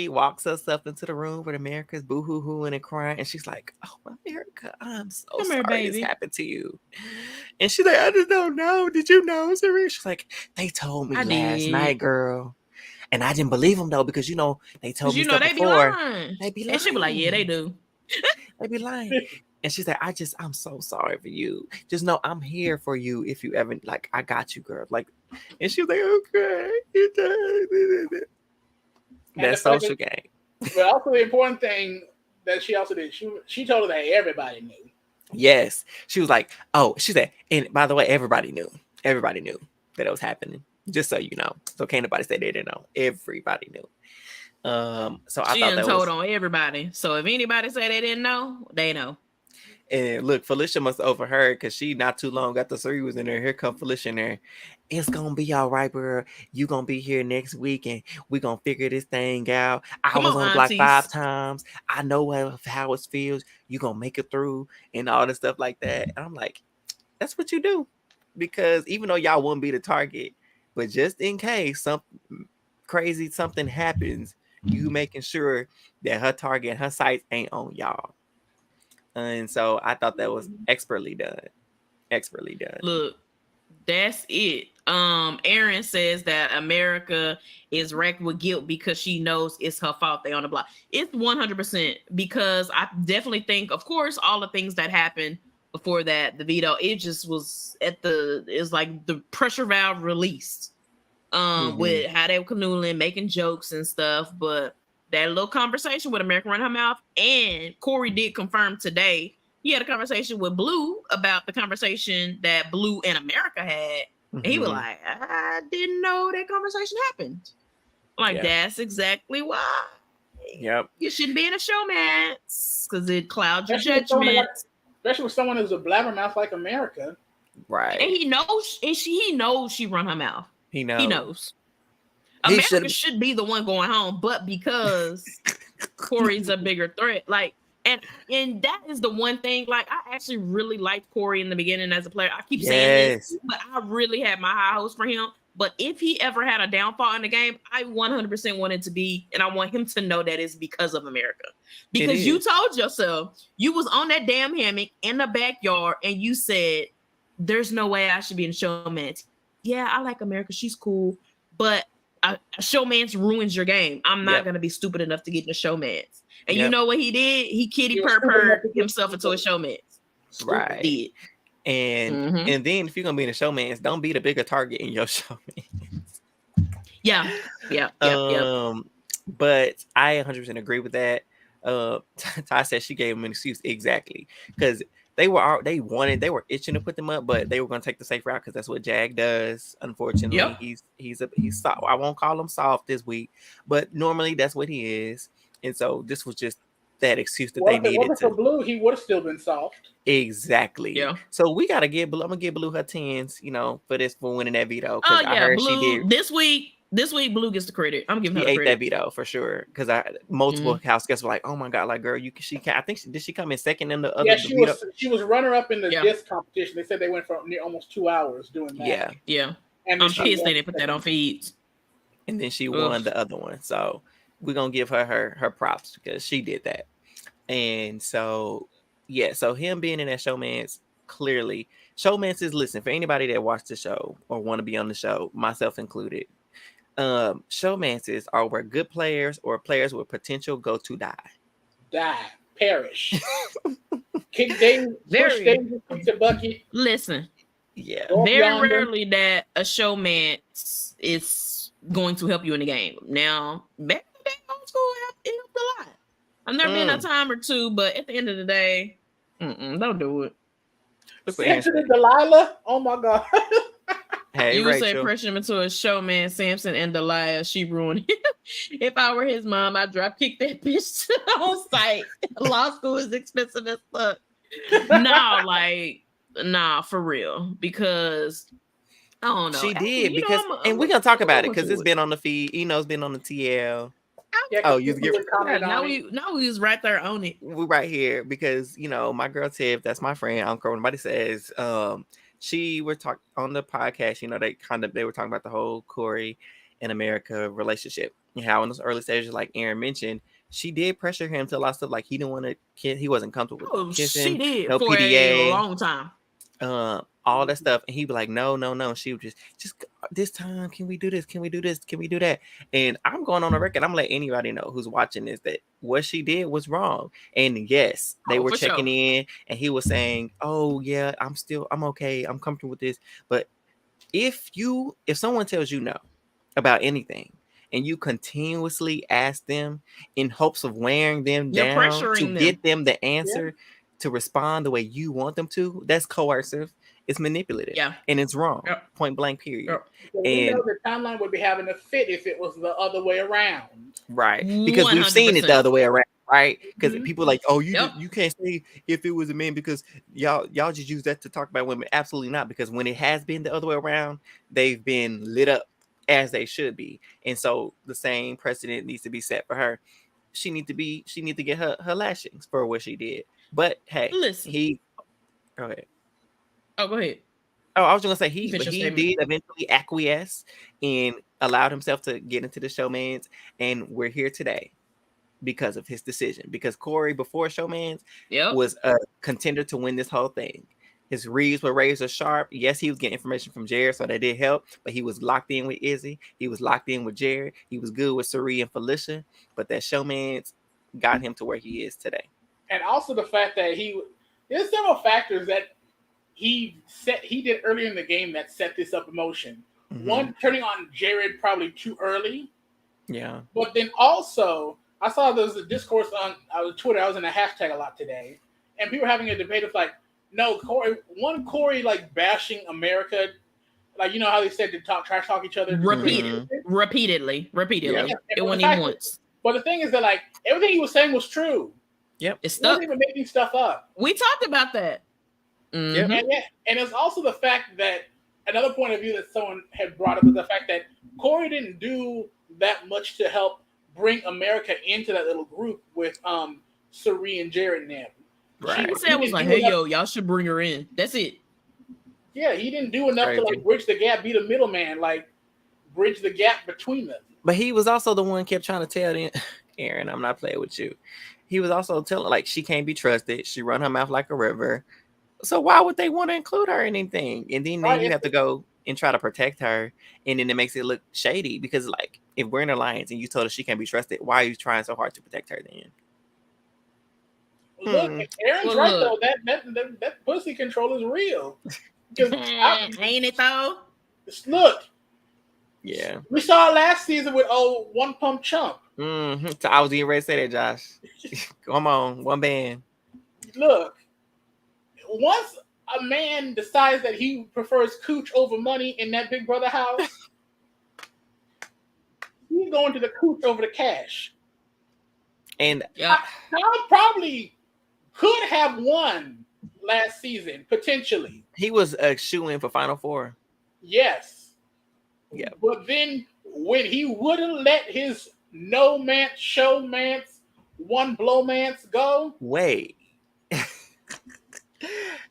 walks herself into the room with America's boo-hoo-hooing and crying. And she's like, oh, America, I'm so sorry this happened to you. And she's like, I just don't know. Did you know, Sari? She's like, they told me last night, girl. And I didn't believe them, though, because, they told me stuff before. They be lying. And she be like, yeah, they do. They be lying. And she's like, I'm so sorry for you. Just know I'm here for you if you ever, like, I got you, girl. Like, and she was like, okay. That social game. But also the important thing that she also did, she told her that everybody knew. Yes. She was like, she said, and by the way, everybody knew that it was happening. Just so you know. So can't nobody say they didn't know. Everybody knew. So I thought that told on everybody. So if anybody say they didn't know, they know. And look, Felicia must have overheard because she not too long after Sari was in there. Here come Felicia in there. It's gonna be all right, bro. You gonna be here next week, and we gonna figure this thing out. I was on the block 5 times. I know how it feels. You gonna make it through, and all this stuff like that. And I'm like, that's what you do, because even though y'all wouldn't be the target, but just in case something crazy happens, you making sure that her target and her sights ain't on y'all. And so I thought that was expertly done. Look, that's it. Aaron says that America is wrecked with guilt because she knows it's her fault they on the block. It's 100% because I definitely think, of course, all the things that happened before that, the veto, it just was it's like the pressure valve released. With how they were canoodling, making jokes and stuff, but that little conversation with America run her mouth, and Corey did confirm today he had a conversation with Blue about the conversation that Blue and America had. And he was like, I didn't know that conversation happened. Like, that's exactly why. Yep. You shouldn't be in a showmance because it clouds your judgment. Especially with someone who's a blabbermouth like America. Right. And he knows she run her mouth. He knows. America should be the one going home, but because Corey's a bigger threat, like, and that is the one thing. Like, I actually really liked Corey in the beginning as a player. I keep saying this, but I really had my high hopes for him. But if he ever had a downfall in the game, I 100% wanted to be, and I want him to know that it's because of America. Because you told yourself you was on that damn hammock in the backyard, and you said, "There's no way I should be in showmance." Yeah, I like America; she's cool, but a showmance ruins your game. I'm not going to be stupid enough to get in a showmance. And you know what he did? He kitty purred himself into a showmance. Right. Did. And then if you're going to be in a showmance, don't be the bigger target in your showmance. Yeah. But I 100% agree with that. Ty said she gave him an excuse. Exactly. Because they were itching to put them up, but they were going to take the safe route because that's what Jag does. Unfortunately, he's soft. I won't call him soft this week, but normally that's what he is. And so this was just that excuse that they needed. For Blue, he would have still been soft. Exactly. Yeah. So we got to give Blue. I'm gonna give Blue her 10s, for winning that veto. I heard Blue, she did this week. Blue gets the credit. I'm giving her the credit. She ate that veto for sure because multiple house guests were like, "Oh my god, like girl, I think did she come in second in the other?" Yeah, she was runner up in the disc competition. They said they went for almost 2 hours doing that. Yeah. And I'm pissed they didn't put that on feeds. And then she won the other one. So we're gonna give her props because she did that. And so so him being in that showmance, clearly showmance is, listen, for anybody that watched the show or want to be on the show, myself included. Showmances are where good players or players with potential go to die. perish. Kick Dave, push Dave to bucket. Listen, yeah, very rarely that a showmance is going to help you in the game. Now, back in the day, old school it helped a lot. I've never been a time or two, but at the end of the day, don't do it. Samson and Delilah. Oh my God. Hey, you would Rachel. say pressure him into a showman, Samson and Delilah. She ruined him. If I were his mom, I'd drop kick that bitch on site. Law school is expensive as fuck. Nah, for real. Because I don't know. She did because, and we're gonna talk about it because it's been on the feed. It's been on the TL. You get now we was right there on it. We're right here because my girl Tiff, that's my friend. I don't care what nobody says. She were talking on the podcast. They were talking about the whole Corey and America relationship and how in those early stages, like Aaron mentioned, she did pressure him to a lot of stuff. Like he didn't want to kiss. He wasn't comfortable with kissing. She did no for PDA, a long time. All that stuff, and he'd be like, no. She would just this time, can we do this? Can we do this? Can we do that? And I'm going on the record. I'm gonna let anybody know who's watching this that what she did was wrong. And yes, they were checking in, and he was saying, oh yeah, I'm okay, I'm comfortable with this. But if someone tells you no about anything, and you continuously ask them in hopes of wearing them down to get them the answer to respond the way you want them to, that's coercive. It's manipulative. Yeah. And it's wrong. Point blank, period. So and the timeline would be having a fit if it was the other way around. Right. Because 100%. We've seen it the other way around, right? Because people are like, oh, you can't say if it was a man because y'all just use that to talk about women. Absolutely not. Because when it has been the other way around, they've been lit up as they should be. And so the same precedent needs to be set for her. She need to get her lashings for what she did. But hey, listen. Go ahead. Oh, go ahead. Oh, I was going to say he did eventually acquiesce and allowed himself to get into the showmance, and we're here today because of his decision. Because Corey, before showmance, was a contender to win this whole thing. His reads were razor sharp. Yes, he was getting information from Jared, so that did help. But he was locked in with Izzy. He was locked in with Jared. He was good with Suri and Felicia. But that showmance got him to where he is today. And also the fact that there's several factors that he did earlier in the game that set this up in motion. Mm-hmm. One, turning on Jared probably too early. Yeah. But then also, I saw there was a discourse on Twitter. I was in a hashtag a lot today. And people were having a debate of like, no, Corey like bashing America. Like, how they said to trash talk each other? Repeatedly. Yeah. It wasn't even once. But the thing is that like, everything he was saying was true. Yep. It's stuck. He wasn't even making stuff up. We talked about that. Mm-hmm. And it's also the fact that another point of view that someone had brought up is the fact that Corey didn't do that much to help bring America into that little group with Suri and Jared and them. Right. He said was like, hey, y'all should bring her in. That's it. Yeah, he didn't do enough to like bridge the gap, be the middleman, like bridge the gap between them. But he was also the one kept trying to tell them, Aaron, I'm not playing with you. He was also telling like she can't be trusted. She run her mouth like a river. So why would they want to include her in anything? And then you have to go and try to protect her. And then it makes it look shady because like if we're in an alliance and you told her she can't be trusted, why are you trying so hard to protect her then? Look, Aaron's right though. That pussy control is real. Ain't it though? Look. Yeah. We saw it last season with One Pump Chump. Mm-hmm. So I was getting ready to say that, Josh. Come on, one band. Look, once a man decides that he prefers cooch over money in that Big Brother house, he's going to the cooch over the cash. And Tom probably could have won last season, potentially. He was a shoo-in for Final Four. Yes. Yeah. But then when he wouldn't let his no-mance, show-mance, one blow-mance go. Wait.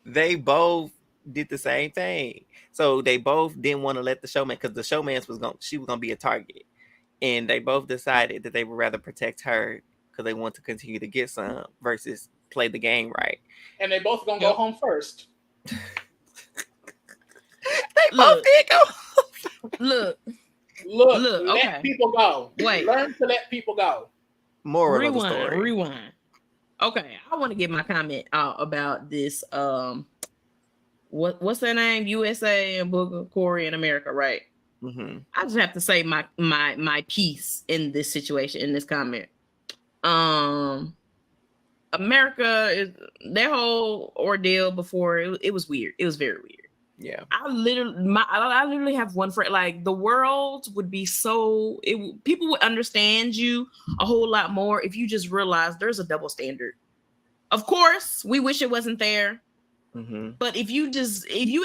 They both did the same thing. So they both didn't want to let the showman, because the showman was gonna be a target. And they both decided that they would rather protect her because they want to continue to get some versus play the game right. And they both gonna go home first. They both did go. Look. Let people go. Wait. Learn to let people go. Moral of the story. Rewind. Okay, I want to get my comment out about this. What's their name? USA and Booker, Corey in America, right? Mm-hmm. I just have to say my piece in this situation, in this comment. America is their whole ordeal before it was weird. It was very weird. Yeah. I literally have one friend. Like the world would be people would understand you a whole lot more if you just realize there's a double standard. Of course, we wish it wasn't there. Mm-hmm. But if you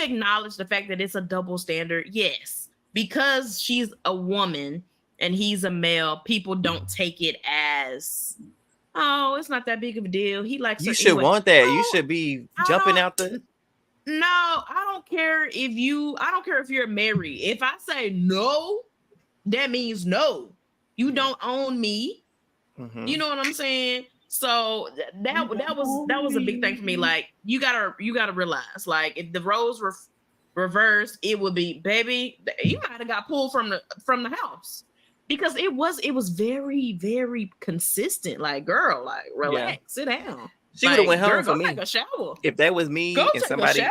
acknowledge the fact that it's a double standard, yes, because she's a woman and he's a male, people don't take it as, oh, it's not that big of a deal. He likes you her should anyway. want that. You should be jumping out the. No, I don't care if you're married. If I say no, that means no. You don't own me. Mm-hmm. You know what I'm saying? So that was a big thing for me. Like you gotta realize, like if the roles were reversed, it would be, baby, you might have got pulled from the house, because it was very, very consistent. Like, girl, like relax, sit down. She would have went home girl, for go me. take a shower. If that was me and somebody,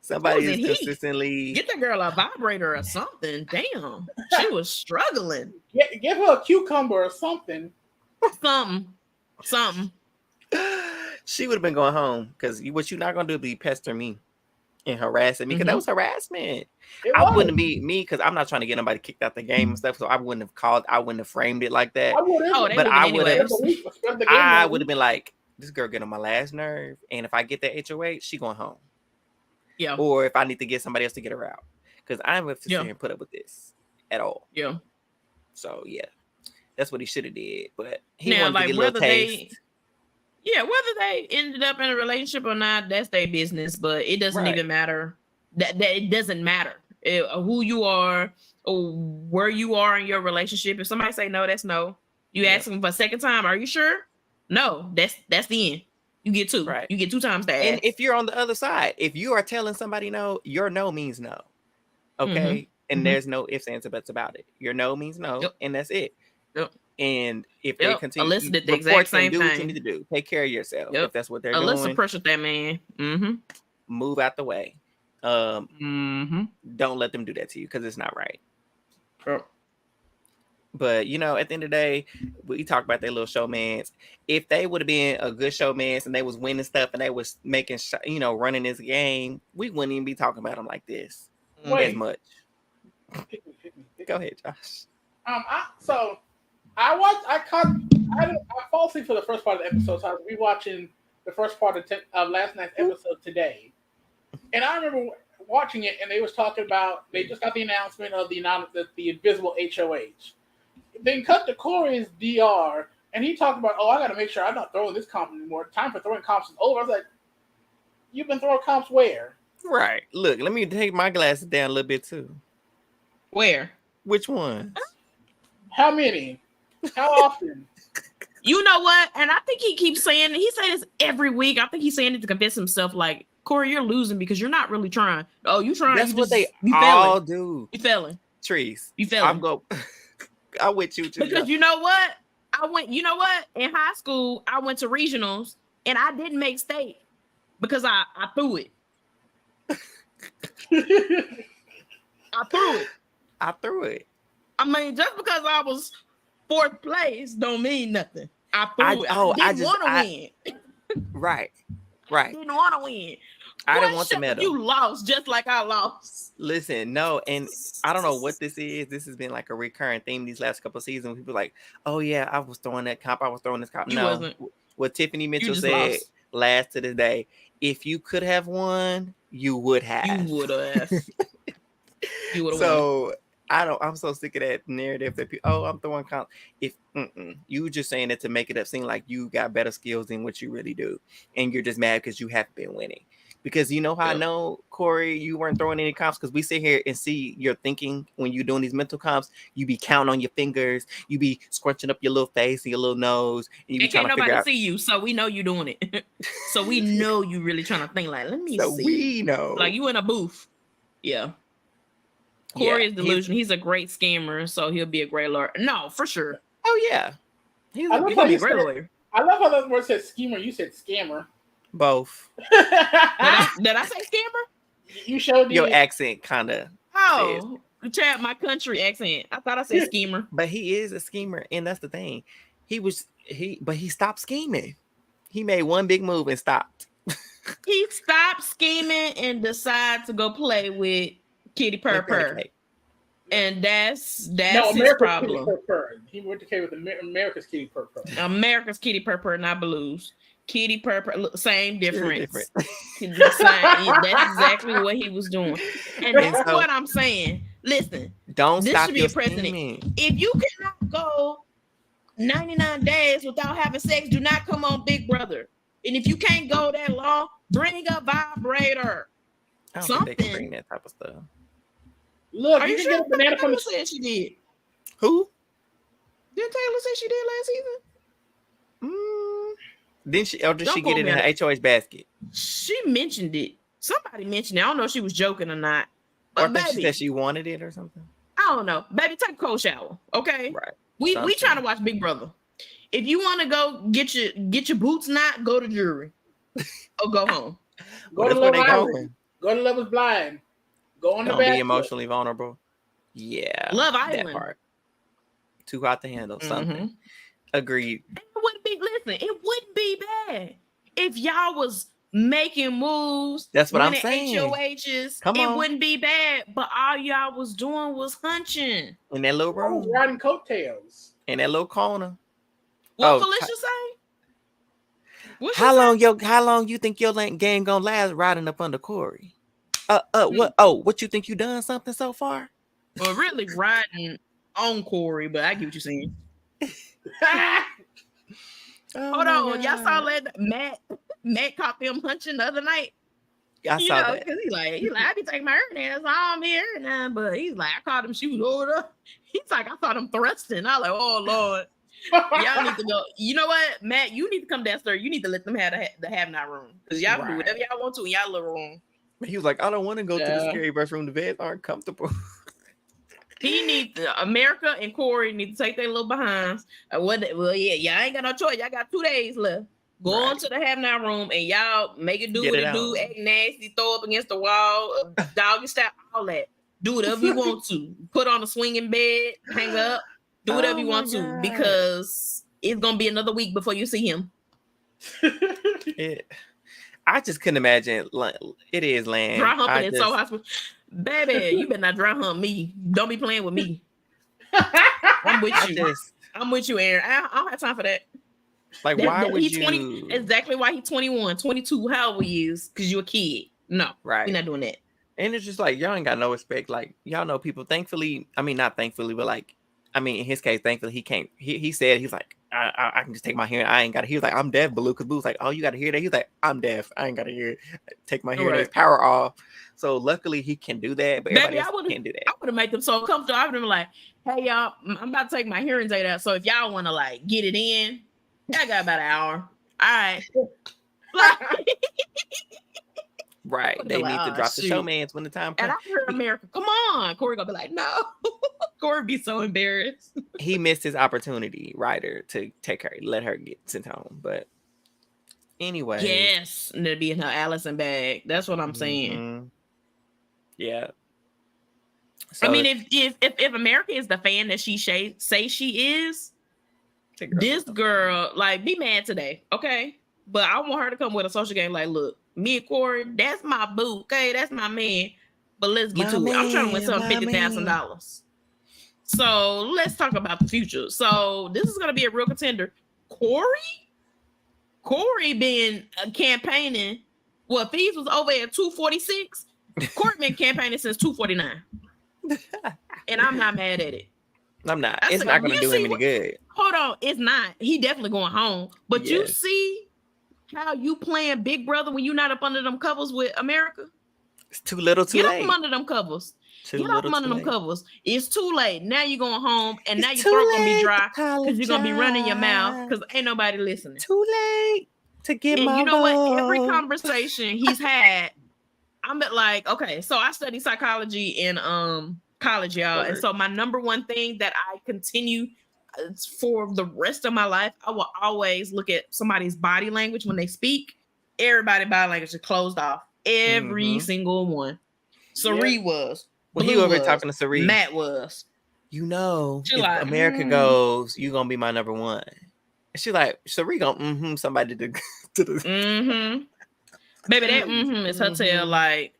somebody is consistently get the girl a vibrator or something. Damn, she was struggling. Give her a cucumber or something. Something. She would have been going home, because what you're not gonna do is be pester me and harassing me, because that was harassment. I wouldn't be me, because I'm not trying to get nobody kicked out the game and stuff. So I wouldn't have framed it like that. But I would have been like, this girl get on my last nerve, and if I get that HOH, she going home. Yeah. Or if I need to get somebody else to get her out, because I'm going to sit here and put up with this at all. Yeah. So yeah, that's what he should have did. But he now, wanted like, to get a little taste. Whether they ended up in a relationship or not, that's their business. But it doesn't even matter. That it doesn't matter who you are or where you are in your relationship. If somebody say no, that's no. You ask them for a second time, are you sure? No, that's the end. You get two. Right. You get 2 times that. And if you're on the other side, if you are telling somebody no, your no means no. Okay. And there's no ifs, ands, or buts about it. Your no means no, and that's it. Yep. And if they continue, Alyssa did the exact same do thing. what you need to do. Take care of yourself. If that's what they're doing. Alyssa pressured that man. Move out the way. Don't let them do that to you, because it's not right. But at the end of the day, we talk about their little showmance. If they would have been a good showmance and they was winning stuff and they was making, running this game, we wouldn't even be talking about them like this as much. Go ahead, Josh. I fall asleep for the first part of the episode, so I was rewatching the first part of last night's episode today. And I remember watching it, and they was talking about, they just got the announcement of the Invisible HOH. Then cut to Corey's DR, and he talked about, I got to make sure I'm not throwing this comp anymore. Time for throwing comps is over. I was like, you've been throwing comps where? Right. Look, let me take my glasses down a little bit too. Where? Which ones? How many? How often? You know what? And I think he keeps saying, he say this every week. I think he's saying it to convince himself, like, Corey, you're losing because you're not really trying. Oh, you trying. That's what they all do. You failing. Trees. You failing. I'm with you too. Because you know what? In high school, I went to regionals and I didn't make state because I threw it. I threw it. I mean, just because I was 4th place don't mean nothing. I threw it. I didn't want to win. Right. I didn't want to win. I didn't want the medal. You lost just like I lost. Listen, no, and I don't know what this is. This has been like a recurring theme these last couple of seasons. People are like, oh yeah, I was throwing that comp. I was throwing this comp. You wasn't. What Tiffany Mitchell said last to this day, if you could have won, you would have. You would have. You would have won. I'm so sick of that narrative that people, I'm throwing comp. You were just saying it to make it seem like you got better skills than what you really do. And you're just mad because you haven't been winning. Because you know how I know, Corey, you weren't throwing any comps, because we sit here and see your thinking when you're doing these mental comps. You be counting on your fingers. You be scrunching up your little face and your little nose. And you be trying to figure out. Can't nobody see you, so we know you're doing it. So we know you really trying to think like, let me see. So we know. Like you in a booth. Yeah. Corey is delusional. He's a great scammer, so he'll be a great lawyer. No, for sure. Oh, yeah. He's gonna be a great lawyer. I love how that word said schemer. You said scammer. Both. Did I say scammer? You showed your accent kind of. Oh, Chad, my country accent. I thought I said schemer. But he is a schemer, and that's the thing. But he stopped scheming. He made one big move and stopped. He stopped scheming and decided to go play with Kitty Purr. And that's his problem. Kitty Purr. He went to play with America's Kitty Purr. America's Kitty Purr, not Blues. Kitty Purr, same difference. That's exactly what he was doing. And that's what I'm saying. Listen, this should be a precedent. If you cannot go 99 days without having sex, do not come on Big Brother. And if you can't go that long, bring a vibrator. I don't think they can bring that type of stuff. Look, are you sure get a banana from the said she did? Who? Didn't Taylor say she did last season? Didn't she? Or did she get it in her HOH basket? She mentioned it. Somebody mentioned it. I don't know if she was joking or not. But or baby, she said she wanted it or something. I don't know. Baby, take a cold shower. Okay. Right. We trying to watch Big Brother. If you want to go get your boots knot, go to jury. Or go home. Go to Love Island. Go to Love Is Blind. Go on the back. Be emotionally vulnerable. Yeah. Love Island. That part. Too hot to handle. Something. Agreed. It wouldn't be bad if y'all was making moves. That's what I'm saying. HOHs. It wouldn't be bad, but all y'all was doing was hunching in that little room, riding coattails in that little corner. What Felicia say? How long you think your game gonna last riding up under Corey? What you think you done something so far? Well, really riding on Corey, but I get what you're saying. Hold on, y'all saw that Matt caught them hunching the other night. I saw that. Because he's like, I be taking my earnings on here now, but he's like, I caught him shooting over. He's like, I saw them thrusting. I was like, oh Lord. Y'all need to go. You know what, Matt? You need to come downstairs. You need to let them have the have-not room. Because y'all can do whatever y'all want to in y'all little room. He was like, I don't want to go to the scary restroom. The beds aren't comfortable. He needs America and Corey need to take their little behinds. Y'all ain't got no choice. Y'all got 2 days left. Go on to the have-not room and y'all make it do what it do, act nasty, throw up against the wall, doggy style, all that. Do whatever you want to. Put on a swinging bed, hang up, do whatever you want to, because it's gonna be another week before you see him. I just couldn't imagine. It is land. Dry humping is so hospital. Baby, you better not dry hump me. Don't be playing with me. I'm with you. I'm with you, Aaron. I don't have time for that. Like, why would you? Exactly why he's 21, 22, however he is, because you're a kid. No, right. We're not doing that. And it's just like, y'all ain't got no respect. Like, y'all know people, thankfully, I mean, not thankfully, but like, I mean, in his case, thankfully, he can't. He said, he's like, I can just take my hearing. I ain't got to. He was like, I'm deaf, Baloo. Because Baloo's like, oh, you got to hear that? He's like, I'm deaf. I ain't got to hear it. Take my hearing aids, power off. So luckily, he can do that. But everybody else can't do that. I would have made them so comfortable. I would have been like, hey, y'all, I'm about to take my hearing aid out. So if y'all want to like get it in, I got about an hour. All right. Right. They need to drop the showmance when the time comes. And I heard America, come on. Corey gonna be like, no. Corey be so embarrassed. He missed his opportunity, Ryder, to let her get sent home. But anyway. Yes. And it'll be in her Allison bag. That's what I'm saying. Yeah. So I mean, if America is the fan that she say she is, this girl, like, be mad today, okay? But I want her to come with a social game. Like, look, me and Corey, that's my boo, okay? That's my man. But let's get to it. I'm trying to win some $50,000. So let's talk about the future. So this is gonna be a real contender. Corey been campaigning. Well, Thieves was over at 246. Corey been campaigning since 249. And I'm not mad at it. I'm not. It's not going to do him any good. Hold on. It's not. He definitely going home. But you see how you playing Big Brother when you're not up under them covers with America? It's too little too late. Get up under them covers. Get up under them covers. It's too late. Now you're going home and now your throat going to be dry because you're going to be running your mouth because ain't nobody listening. Too late to get my you know what? Every conversation he's had, I'm like, okay, so I study psychology in college, y'all. And so my number one thing that I continue for the rest of my life, I will always look at somebody's body language when they speak. Everybody's body language is closed off. Every single one. Sari was. Well, Blue he over was. talking to Sari. Matt was. You know, she if like, America goes, you gonna be my number one. And she like, Sari gonna somebody to the Baby, that is her tail. Like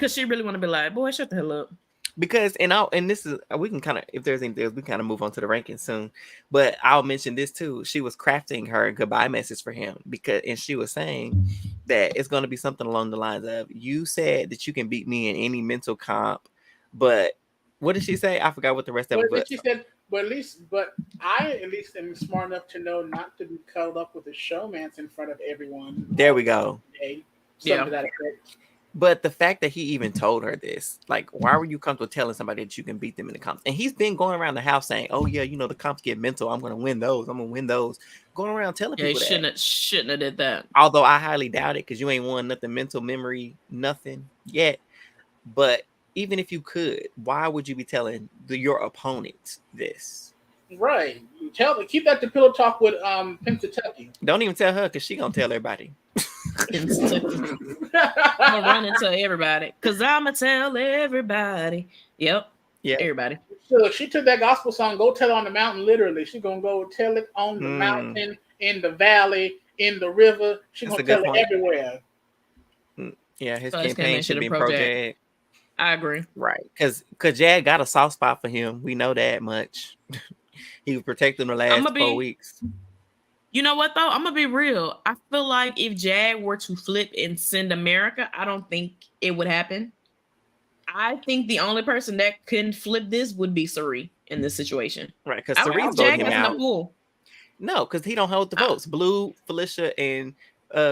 cause she really want to be like, boy, shut the hell up. Because and this is, we can kind of, if there's anything else, we kind of move on to the rankings soon. But I'll mention this too. She was crafting her goodbye message for him and she was saying that it's going to be something along the lines of, you said that you can beat me in any mental comp, but what did she say? I forgot what the rest of it was. She said, but I at least am smart enough to know not to be cuddled up with a showmance in front of everyone. There we go. Something to that effect. But the fact that he even told her this, like, why were you comfortable telling somebody that you can beat them in the comps? And he's been going around the house saying, oh, yeah, you know, the comps get mental. I'm going to win those. Going around telling people that. Shouldn't have did that. Although I highly doubt it, because you ain't won nothing mental memory, nothing yet. But even if you could, why would you be telling your opponent this? Right. Keep that to pillow talk with Pennsylvania. Don't even tell her, because she going to tell everybody. I'm gonna run and tell everybody because I'ma tell everybody. Yep. Yeah. Everybody. So she took that gospel song, go tell it on the mountain, literally. She's gonna go tell it on the mountain, in the valley, in the river. She's gonna tell it everywhere. Yeah, his campaign should be pro Jag. I agree. Right. Because Jag got a soft spot for him. We know that much. He was protecting the last 4 weeks. You know what, though? I'm going to be real. I feel like if Jag were to flip and send America, I don't think it would happen. I think the only person that couldn't flip this would be Sari in this situation. Right, because Sari's voting him out. No, because he don't hold the votes. Blue, Felicia, and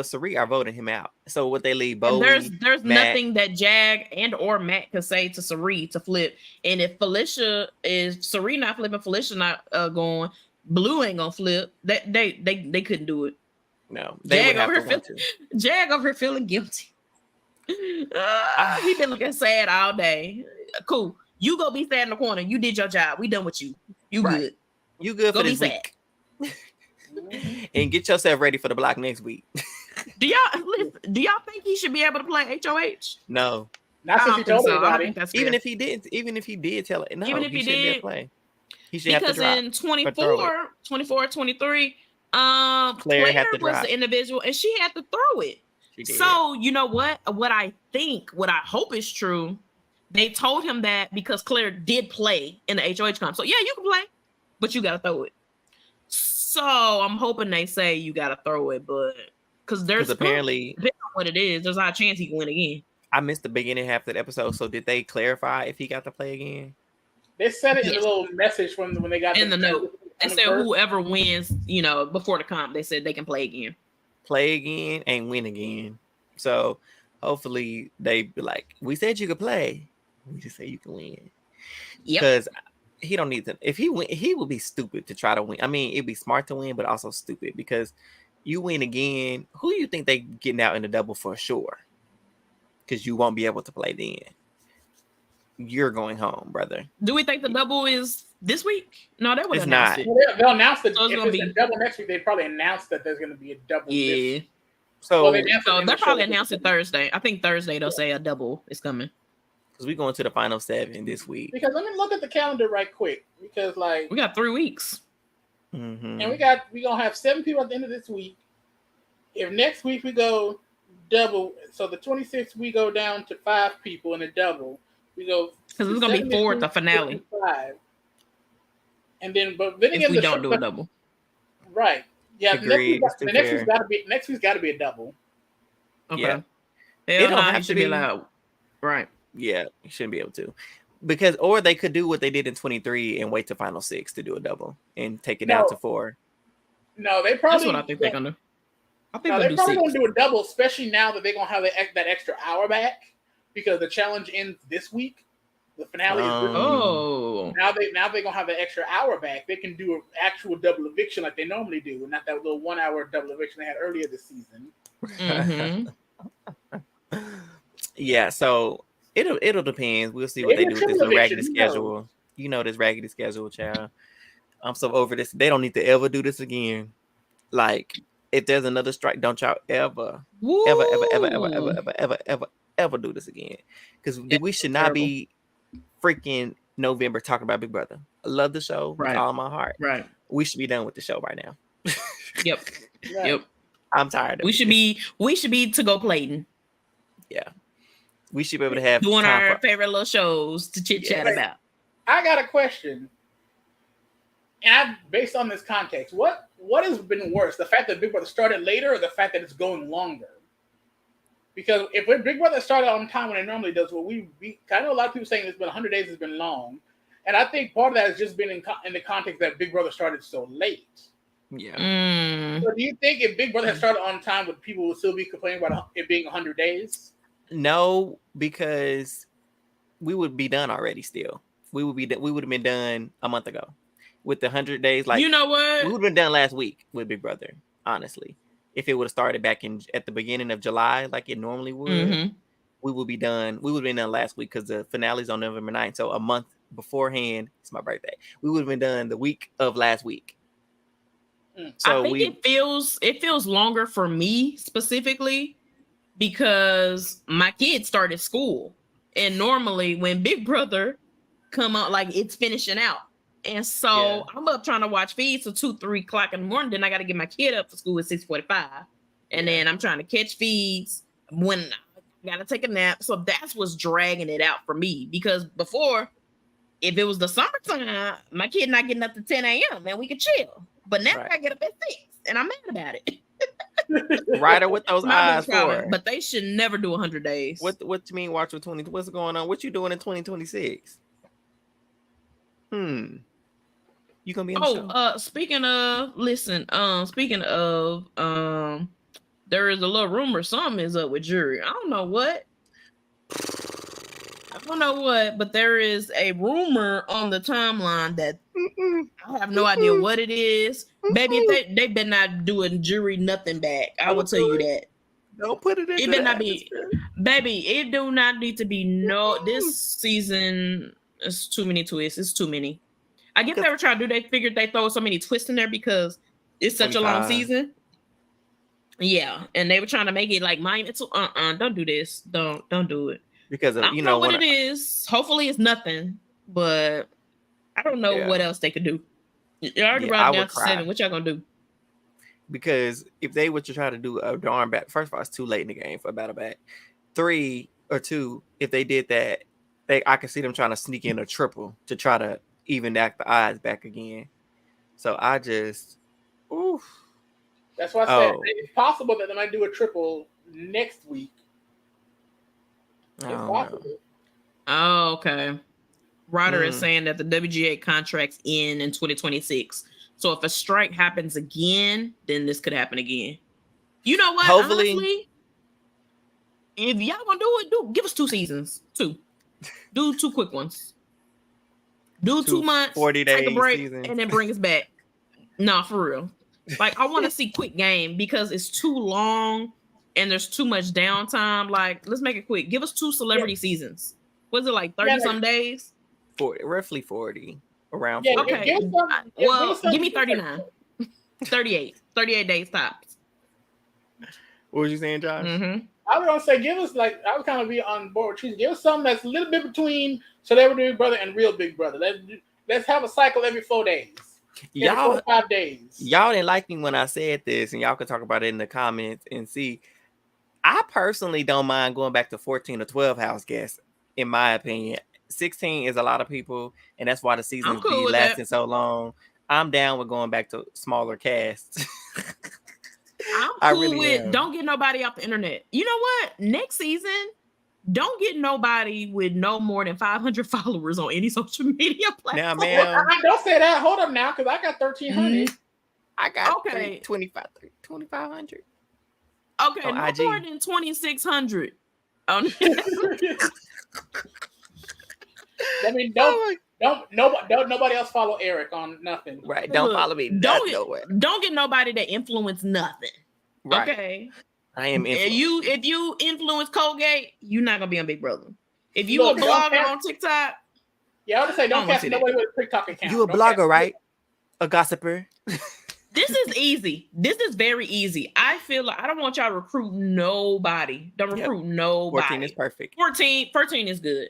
Sari are voting him out. So what they leave, Bowie, there's nothing that Jag and or Matt could say to Sari to flip. And if Sari not flipping, Felicia not going, Blue ain't gonna flip. They couldn't do it. No, Jag over here feeling guilty. He been looking sad all day. Cool. You go be sad in the corner. You did your job. We done with you. You good. You good for this week. And get yourself ready for the block next week. Do y'all think he should be able to play HOH? No. Not since he told everybody. Even if he did tell it. No, even if he did, be able to play. Because in 24, 23, Claire was the individual and she had to throw it. So you know what I hope is true, they told him that because Claire did play in the HOH comp. So yeah, you can play, but you gotta throw it. So I'm hoping they say you gotta throw it, but because apparently depending on what it is, there's not a chance he can win again. I missed the beginning half of the episode, so did they clarify if he got to play again? They said it in a little message when they got in the note. They said whoever wins, before the comp, they said they can play again. Play again and win again. So hopefully they be like, we said you could play. We just say you can win. Yeah. Because he don't need to. If he win, he would be stupid to try to win. I mean, it'd be smart to win, but also stupid because you win again. Who do you think they getting out in the double for sure? Because you won't be able to play then. You're going home, brother. Do we think the double is this week? No, they would it's announce not. it. They'll announce that if it's a double next week. They probably announce that there's going to be a double. Yeah. So they'll probably announce it Thursday. I think Thursday they'll say a double is coming. Because we're going to the final 7 this week. Because let me look at the calendar right quick. Because we got 3 weeks. Mm-hmm. And we're going to have 7 people at the end of this week. If next week we go double, so the 26th we go down to 5 people in a double. We go because it's gonna be 4 at the finale. 5. And then, but then again, if we don't do a double, right? Yeah, agreed. Next week's got to be a double. Okay. Yeah. It don't have to be allowed. Right. Yeah, you shouldn't be able to, or they could do what they did in 23 and wait to final 6 to do a double and take it down to 4. No, they probably. That's what I think they're gonna do. I think they're probably gonna do a double, especially now that they're gonna have that extra hour back. Because the challenge ends this week, the finale is this week. Now they're gonna have an extra hour back. They can do an actual double eviction like they normally do, and not that little 1 hour double eviction they had earlier this season. Mm-hmm. Yeah, so it'll depend. We'll see what they do with this raggedy schedule. You know this raggedy schedule, child. I'm so over this. They don't need to ever do this again. Like, if there's another strike, don't y'all ever do this again. Because we should not be freaking November talking about Big Brother. I love the show with all my heart. Right. We should be done with the show right now. Yep. Yep. I'm tired of we should be to go Clayton. Yeah. We should be able to have doing our favorite little shows to chit chat about. I got a question. And based on this context, what has been worse? The fact that Big Brother started later or the fact that it's going longer? Because if Big Brother started on time when it normally does, I know a lot of people saying it's been 100 days has been long. And I think part of that has just been in the context that Big Brother started so late. Yeah. So do you think if Big Brother had started on time, would people still be complaining about it being 100 days? No, because we would be done already still. We would have been done a month ago. With the 100 days, like, you know what? We would have been done last week with Big Brother, honestly. If it would have started back at the beginning of July, like it normally would, we would be done. We would have been done last week because the finale's on November 9th. So a month beforehand, it's my birthday. We would have been done the week of last week. So I think it feels longer for me specifically because my kids started school. And normally when Big Brother come out, like it's finishing out. And so I'm up trying to watch feeds till 2-3 o'clock in the morning. Then I got to get my kid up for school at 6:45. And then I'm trying to catch feeds when I got to take a nap. So that's what's dragging it out for me. Because before, if it was the summertime, my kid not getting up to 10 a.m. and we could chill. But now I get up at 6 and I'm mad about it. Ryder with those eyes for. But they should never do 100 days. What you mean watch with 20? What's going on? What you doing in 2026? You gonna be on the show? Speaking of, there is a little rumor something is up with Jury. I don't know what, but there is a rumor on the timeline that I have no idea what it is. Baby, if they better not doing Jury nothing back. I will tell you that. Don't put it in. It better not be, baby. It do not need to be. No, this season is too many twists. It's too many. I guess they were trying to do. They figured they throw so many twists in there because it's such 25. A long season. Yeah, and they were trying to make it like mine. It's don't do this. Don't do it. Because I don't know what it is. Hopefully it's nothing, but I don't know what else they could do. You already brought down to 7. What y'all gonna do? Because if they were to try to do a darn back, first of all, it's too late in the game for a battle back. 3 or 2, if they did that, I could see them trying to sneak in a triple to try to even act the odds back again. So I just, oof. That's why I said it's possible that they might do a triple next week. It's possible. Oh, okay. Ryder is saying that the WGA contracts end in 2026. So if a strike happens again, then this could happen again. You know what? Hopefully, honestly, if y'all gonna do it, give us 2 seasons. 2. Do 2 quick ones. Do 2 months, 40 days, take a break, seasons. and then bring us back. No, for real. Like, I want to see quick game because it's too long and there's too much downtime. Like, let's make it quick. Give us 2 celebrity seasons. Was it like 30-some days? 40, roughly 40. Around 40. Okay. Give me 39. 38. 38 days tops. What was you saying, Josh? Mm-hmm. I was gonna say, give us I would kind of be on board with you. Give us something that's a little bit between Celebrity Big Brother and Real Big Brother. Let's have a cycle every 4 days. Every 5 days. Y'all didn't like me when I said this, and y'all can talk about it in the comments and see. I personally don't mind going back to 14 or 12 house guests, in my opinion. 16 is a lot of people, and that's why the seasons be lasting so long. I'm down with going back to smaller casts. I'm cool with don't get nobody off the internet. You know what? Next season, don't get nobody with no more than 500 followers on any social media platform. Now, man, don't say that. Hold up now, because I got 1,300. I got 2,500. Okay, no IG. More than 2,600. I mean, don't nobody else follow Eric on nothing. Right. Don't follow me. Don't get nobody that influence nothing. Right. Okay. I am influenced. If you influence Colgate, you're not gonna be on Big Brother. If you a blogger on TikTok, I would say don't catch nobody with a TikTok account. You a blogger, right? a gossiper. This is easy. This is very easy. I feel like I don't want y'all to recruit nobody. Don't recruit nobody. 14 is perfect. 14 is good.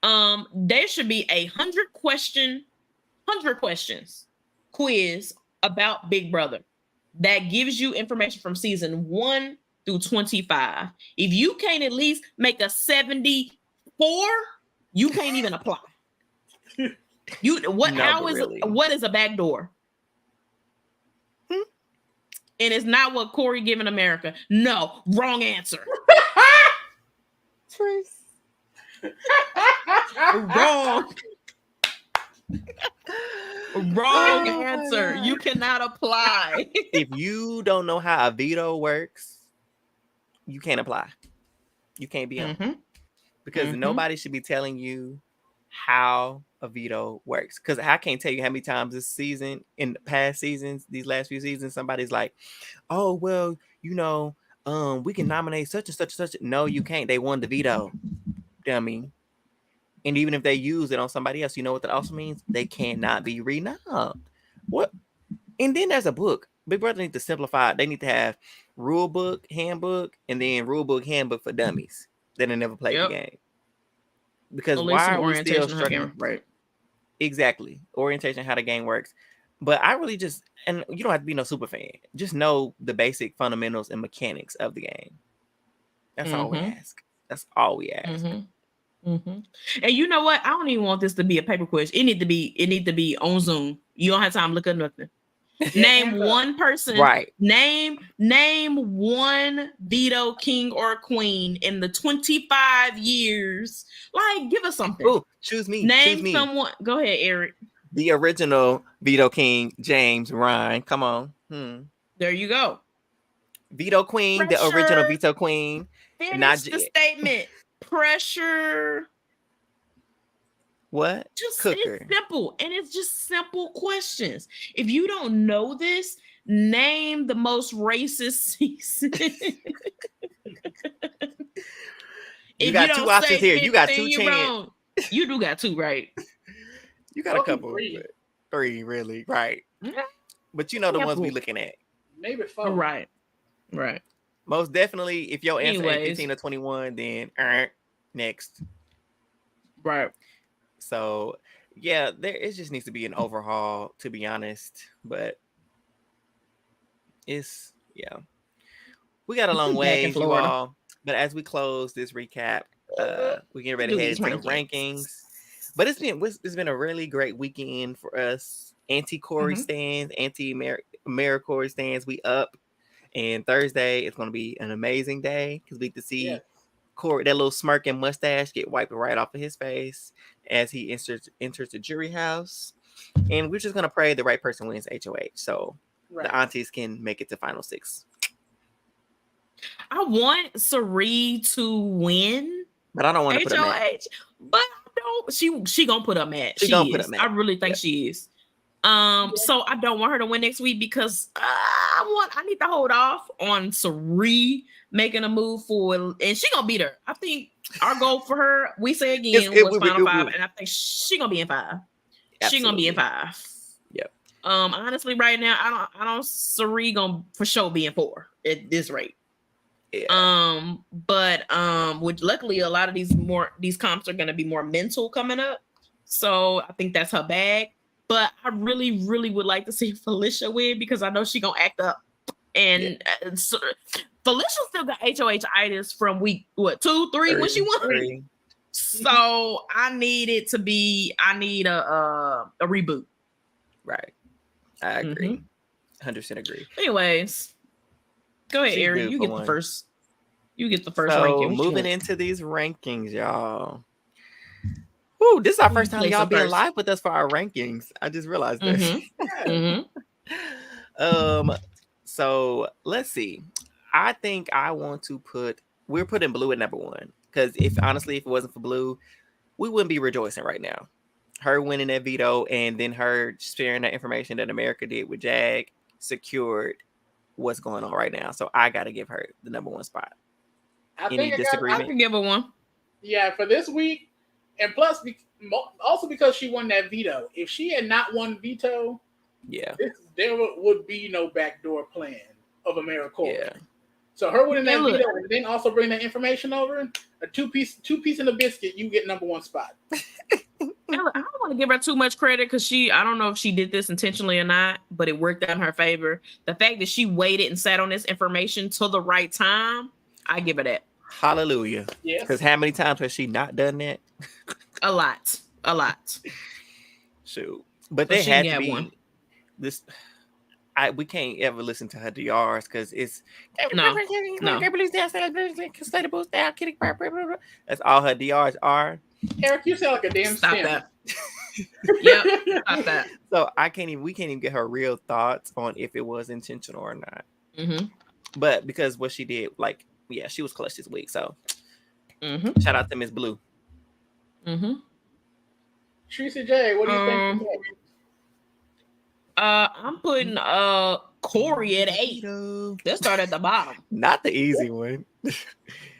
There should be 100 questions quiz about Big Brother that gives you information from season 1 through 25. If you can't at least make a 74, you can't even apply. What is a back door? And it's not what Corey given America. No, wrong answer. Wrong. Wrong answer. You cannot apply. If you don't know how a veto works, you can't apply. You can't be on. Because nobody should be telling you how a veto works. Because I can't tell you how many times this season, in past seasons, these last few seasons, somebody's like, oh, well, you know, we can nominate such and such and such. No, you can't. They won the veto. Dummy. And even if they use it on somebody else, you know what that also means? They cannot be renubbed. What? And then there's a book. Big Brother needs to simplify it. They need to have rule book, handbook, and then rule book, handbook for dummies that have never played the game. Because why are we still struggling? Right. Exactly. Orientation, how the game works. But I really just, and you don't have to be no super fan. Just know the basic fundamentals and mechanics of the game. That's all we ask. That's all we ask. And you know what? I don't even want this to be a paper quiz. It need to be on Zoom. You don't have time to look at nothing. Name one person. Right. Name one veto king or queen in the 25 years. Like, give us something. Oh, choose me. Name someone. Go ahead, Eric. The original veto king, James Ryan. Come on. There you go. Veto queen, the original veto queen. Finish the statement. Pressure. What? It's simple, and it's just simple questions. If you don't know this, name the most racist season. You got two options here. You got two chances. You do got two, right? You got a couple. Three, really, right? But you know the ones we looking at. Maybe 4. Right. Most definitely, if your answer is 15 or 21, then next. Right. So, yeah, it just needs to be an overhaul, to be honest. But it's, we got a long way, you all. But as we close this recap, we're getting ready to head into the rankings. But it's been a really great weekend for us. Anti-Corey stands, anti-Americorey stands, we up. And Thursday, it's going to be an amazing day because we get to see Corey, that little smirking mustache, get wiped right off of his face as he enters the jury house. And we're just going to pray the right person wins HOH. So the aunties can make it to final 6. I want Sari to win. But I don't want to put a match. But I don't. She going to put a match. She is. I really think she is. So I don't want her to win next week because I need to hold off on Sari making a move forward, and she gonna beat her. I think our goal for her, we say again, was final 5, and I think she gonna be in 5. Absolutely. She gonna be in 5. Yep. Honestly, right now, I don't Sari gonna for sure be in 4 at this rate. Yeah. But which luckily a lot of these comps are gonna be more mental coming up, so I think that's her bag. But I really, really would like to see Felicia win because I know she gonna act up. And so Felicia still got HOH-itis from week 2, 3 when she won. So I need a reboot. Right. I agree. 100% agree. Anyways, go ahead, Eric. You get the first. You get the first ranking. Moving into these rankings, y'all. Ooh, this is our first time y'all being live with us for our rankings. I just realized this. So let's see. I think I want to we're putting Blue at number 1 because if it wasn't for Blue, we wouldn't be rejoicing right now. Her winning that veto and then her sharing that information that America did with Jag secured what's going on right now. So I got to give her the number 1 spot. Any disagreement? I can give her 1. Yeah, for this week. And plus, also because she won that veto. If she had not won veto, Yeah. There would be no backdoor plan of AmeriCorps. Yeah. So her winning that veto and then also bring that information over, a two piece in the biscuit, you get number one spot. I don't want to give her too much credit because I don't know if she did this intentionally or not, but it worked out in her favor. The fact that she waited and sat on this information till the right time, I give her that. Hallelujah. Yes. Because how many times has she not done that? A lot. Shoot. But they had to be one. This. We can't ever listen to her DRs because it's no. That's all her DRs are. Eric, you sound like a damn Stop stem. that. Yep, stop that. So we can't even get her real thoughts on if it was intentional or not. Mm-hmm. But because what she did, she was clutch this week. So shout out to Miss Blue. Mm-hmm. Tracy J, what do you think? I'm putting Corey at 8. Let's start at the bottom. Not the easy one.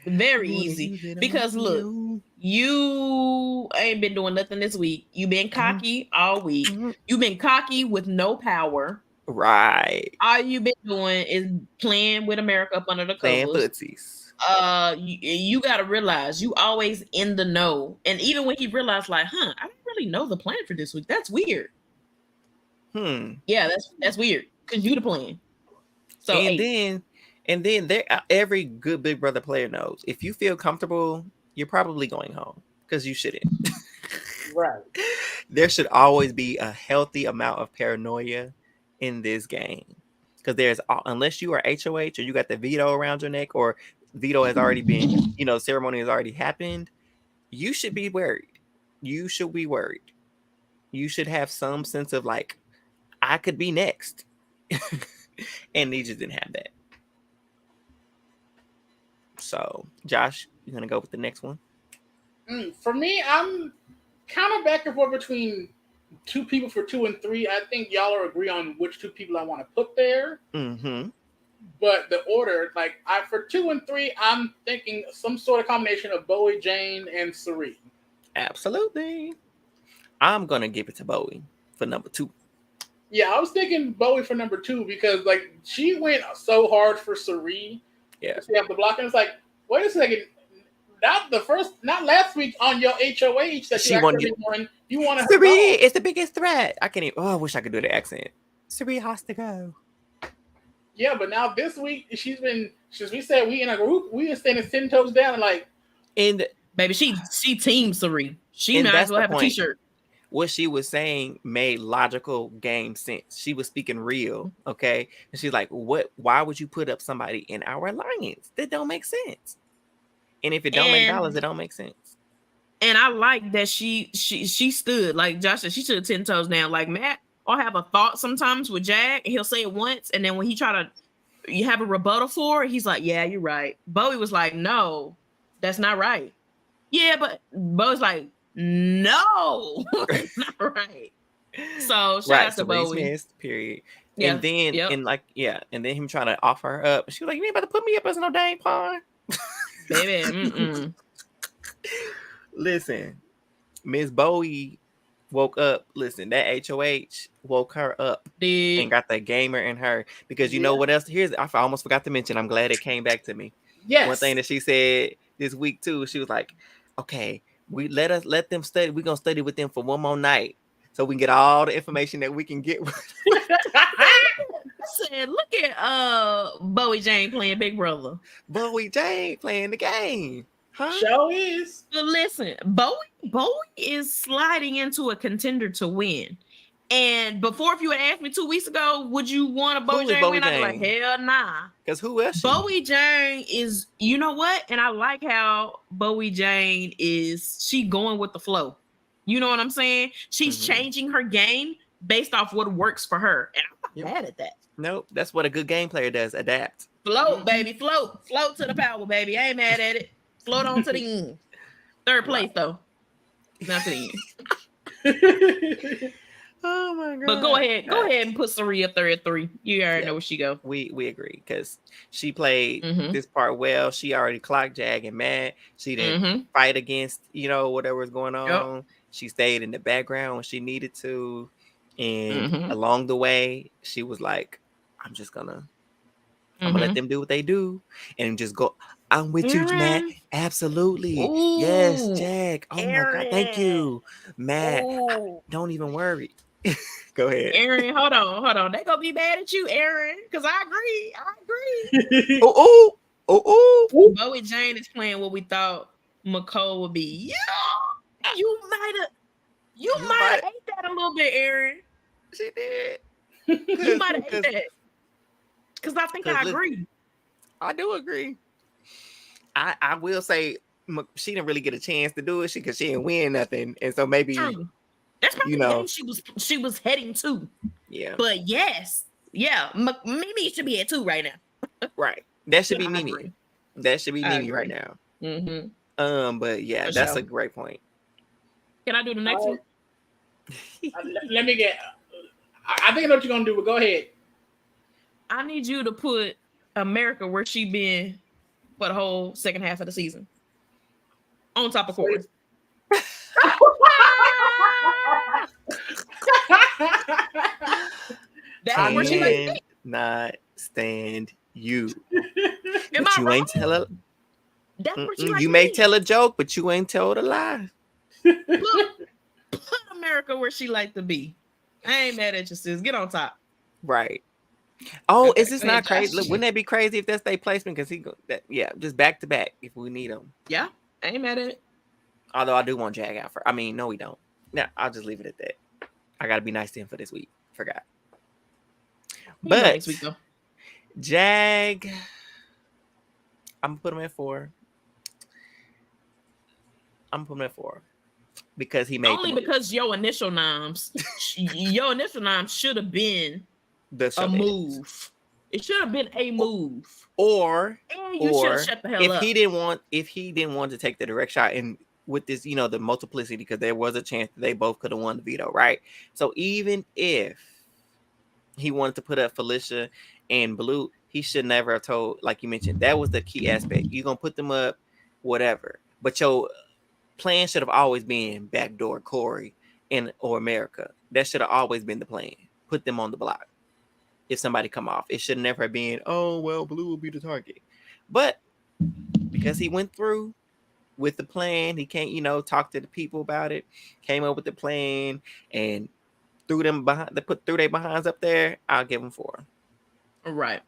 Very easy. Because look, you ain't been doing nothing this week. You've been cocky all week. You've been cocky with no power. Right. All you've been doing is playing with America up under the covers. Playing footsies. You got to realize you always in the know. And even when he realized I don't really know the plan for this week. That's weird. Yeah, that's weird because you the plan. So and then there, every good Big Brother player knows if you feel comfortable, you're probably going home because you shouldn't. Right. There should always be a healthy amount of paranoia in this game because unless you are HOH or you got the veto around your neck or veto has already been, ceremony has already happened, you should be worried. You should be worried. You should have some sense of I could be next. And they just didn't have that. So, Josh, you're going to go with the next one? For me, I'm kind of back and forth between two people for 2 and 3. I think y'all are agree on which 2 people I want to put there. Mm-hmm. But the order, for 2 and 3, I'm thinking some sort of combination of Byyyeee, Jane, and Cirie. Absolutely. I'm going to give it to Byyyeee for number 2. Yeah, I was thinking Byyyeee for number 2 because she went so hard for Cirie. Yeah. She have the block, and it's wait a second. Not last week on your HOH that you actually won. You want to Cirie is the biggest threat. I can't even. Oh, I wish I could do the accent. Cirie has to go. Yeah, but now this week since we said we in a group, we been standing 10 toes down and baby, she team Cirie. She might as well have a t-shirt. What she was saying made logical game sense. She was speaking real, okay? And she's like, why would you put up somebody in our alliance? That don't make sense. And if it don't make dollars, it don't make sense. And I like that she stood, like Josh said, she stood 10 toes down. Like Matt, I'll have a thought sometimes with Jag, and he'll say it once, and then when he you have a rebuttal for it, he's like, yeah, you're right. Byyyeee was like, no, that's not right. Yeah, but Byyyee's like, no, it's not right. So shout out to Byyyeee. Period. Yeah. And then and then him trying to offer her up. She was like, you ain't about to put me up as no dang pawn. Baby. Listen, Miss Byyyeee woke up. Listen, that HOH woke her up and got the gamer in her. Because you know what else? I almost forgot to mention. I'm glad it came back to me. Yes. One thing that she said this week too, she was like, okay, we let them study. We're gonna study with them for one more night so we can get all the information that we can get. Said, look at Byyyeee Jane playing Big Brother. Byyyeee Jane playing the game. Huh? Show is. But listen, Byyyeee is sliding into a contender to win. And before, if you had asked me 2 weeks ago, would you want a Byyyeee Jane win? I'd be like, hell nah. Because who else? Byyyeee Jane is, you know what? And I like how Byyyeee Jane is, she going with the flow. You know what I'm saying? She's changing her game based off what works for her. And I'm not mad at that. Nope, that's what a good game player does. Adapt. Float, baby. Float to the power, baby. I ain't mad at it. Float on to the end. Third place, though. Not to the end. Oh my god! But go ahead and put Cirie up there at 3. You already know where she go. We agree because she played this part well. She already clocked Jag and Matt. She didn't fight against whatever was going on. Yep. She stayed in the background when she needed to, And along the way, she was like, I'm gonna let them do what they do and just go. I'm with you, Matt. Absolutely. Ooh, yes, Jack. Oh my God. Thank you, Matt. Don't even worry. Go ahead. Aaron, hold on. They gonna be mad at you, Aaron, because I agree. Oh. Byyyeee Jane is playing what we thought McCole would be. Yeah, you might have ate that a little bit, Aaron. She did. You might have ate that. Because I think I agree. I do agree. I will say she didn't really get a chance to do it because she didn't win nothing, and so maybe that's probably the game she was heading to. Yeah, but yes, Mimi should be at 2 right now. Right, that should be Mimi. That should be Mimi right now. But yeah, that's a great point. Can I do the next one? Let me get. I think I know what you're gonna do, but go ahead. I need you to put America where she been for the whole second half of the season. On top of course. That's where she like not stand you. But you ain't tell her. That's where she like you may tell a joke, but you ain't told a lie. Put America where she like to be. I ain't mad at you, sis. Get on top. Right. Oh, okay, is this not crazy? Look, wouldn't that be crazy if that's their placement? Because just back to back if we need them. Yeah, I ain't mad at it. Although I do want Jag out for. I mean, no, we don't. No, I'll just leave it at that. I gotta be nice to him for this week. Forgot. But next week, though. Jag, I'm gonna put him at 4. Because he made only because your initial noms should have been a move. It should have been a move. Or you should have shut the hell up. If he didn't want to take the direct shot and with this, the multiplicity, because there was a chance that they both could have won the veto, right? So even if he wanted to put up Felicia and Blue, he should never have told, like you mentioned, that was the key aspect. You're gonna put them up, whatever. But your plan should have always been backdoor Corey or America. That should have always been the plan. Put them on the block. If somebody come off, it should never have been, oh, well, Blue will be the target. But because he went through with the plan, he can't, talk to the people about it, came up with the plan and threw them behind, threw their behinds up there. I'll give him 4. Right.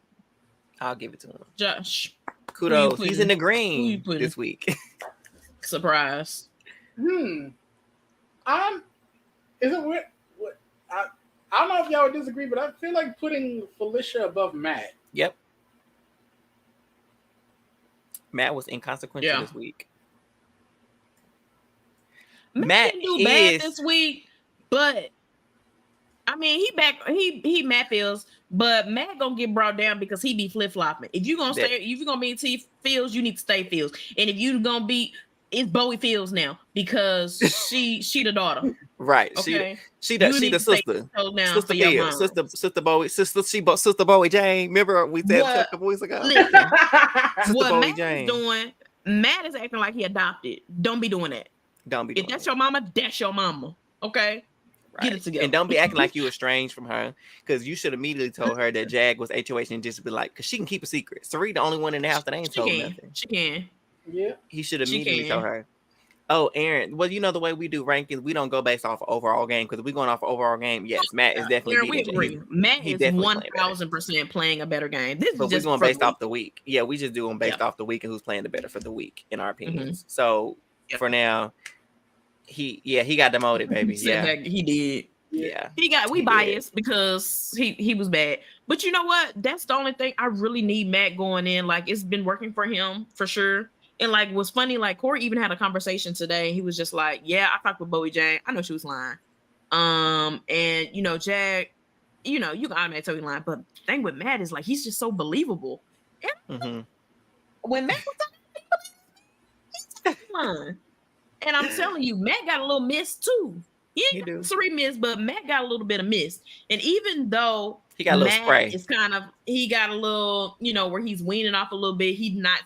I'll give it to him. Josh. Kudos. He's in the green this week. Surprise. Is it weird? I don't know if y'all would disagree, but I feel like putting Felicia above Matt. Yep. Matt was inconsequential this week. Matt didn't do bad this week, but I mean, he Matt feels, but Matt gonna get brought down because he be flip flopping. If you gonna stay, if you gonna be T Fields, you need to stay Fields, and if you gonna be, it's Bowie Fields now because she the daughter. Right. Okay. She the sister. Sister Bowie. Sister Bowie Jane. Remember we said a couple weeks ago. Listen, what Matt is doing, Matt is acting like he adopted. Don't be doing that. Don't be. If that's your mama, that's your mama. Okay. Right. Get it together. And don't be acting like you estranged from her, because you should immediately told her that Jag was HOH and just be like, because she can keep a secret. Sari the only one in the house that ain't told nothing. She can. Yeah. He should immediately tell her. Oh, Aaron. Well, the way we do rankings, we don't go based off of overall game, because if we're going off of overall game, yes, Matt is definitely. Aaron, we agree. Matt is 1,000% playing a better game. This is just going based off the week. Yeah, we just do them based off the week and who's playing the better for the week, in our opinions. So for now, he got demoted, baby. Yeah, he did. Yeah, we biased because he was bad. But you know what? That's the only thing I really need Matt going in. Like, it's been working for him for sure. And like, what's funny, like Corey even had a conversation today. He was just like, "Yeah, I talked with Byyyeee Jane. I know she was lying. And Jag, you can automatically tell he's lying. But the thing with Matt is like, he's just so believable. And when Matt was talking, he's lying. And I'm telling you, Matt got a little miss too. He ain't got 3 miss, but Matt got a little bit of miss. And even though he got a little spray, is he got a little, where he's weaning off a little bit. He's not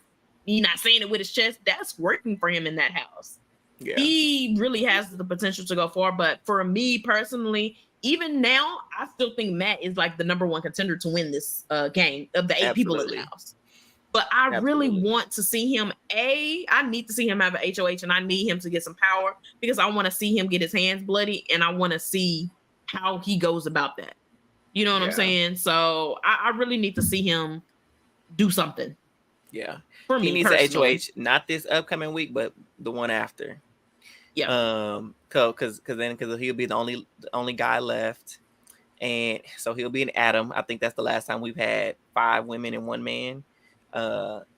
saying it with his chest. That's working for him in that house. He really has the potential to go far. But for me personally, even now, I still think Matt is like the number one contender to win this game of the 8 people in the house. But I really want to see him. I need to see him have an HOH, and I need him to get some power because I want to see him get his hands bloody, and I want to see how he goes about that. You know what I'm saying? So I really need to see him do something. Yeah. For me, he needs personally. an HOH, not this upcoming week, but the one after. Yeah. Because he'll be the only guy left. And so he'll be an Adam. I think that's the last time we've had 5 women and 1 man.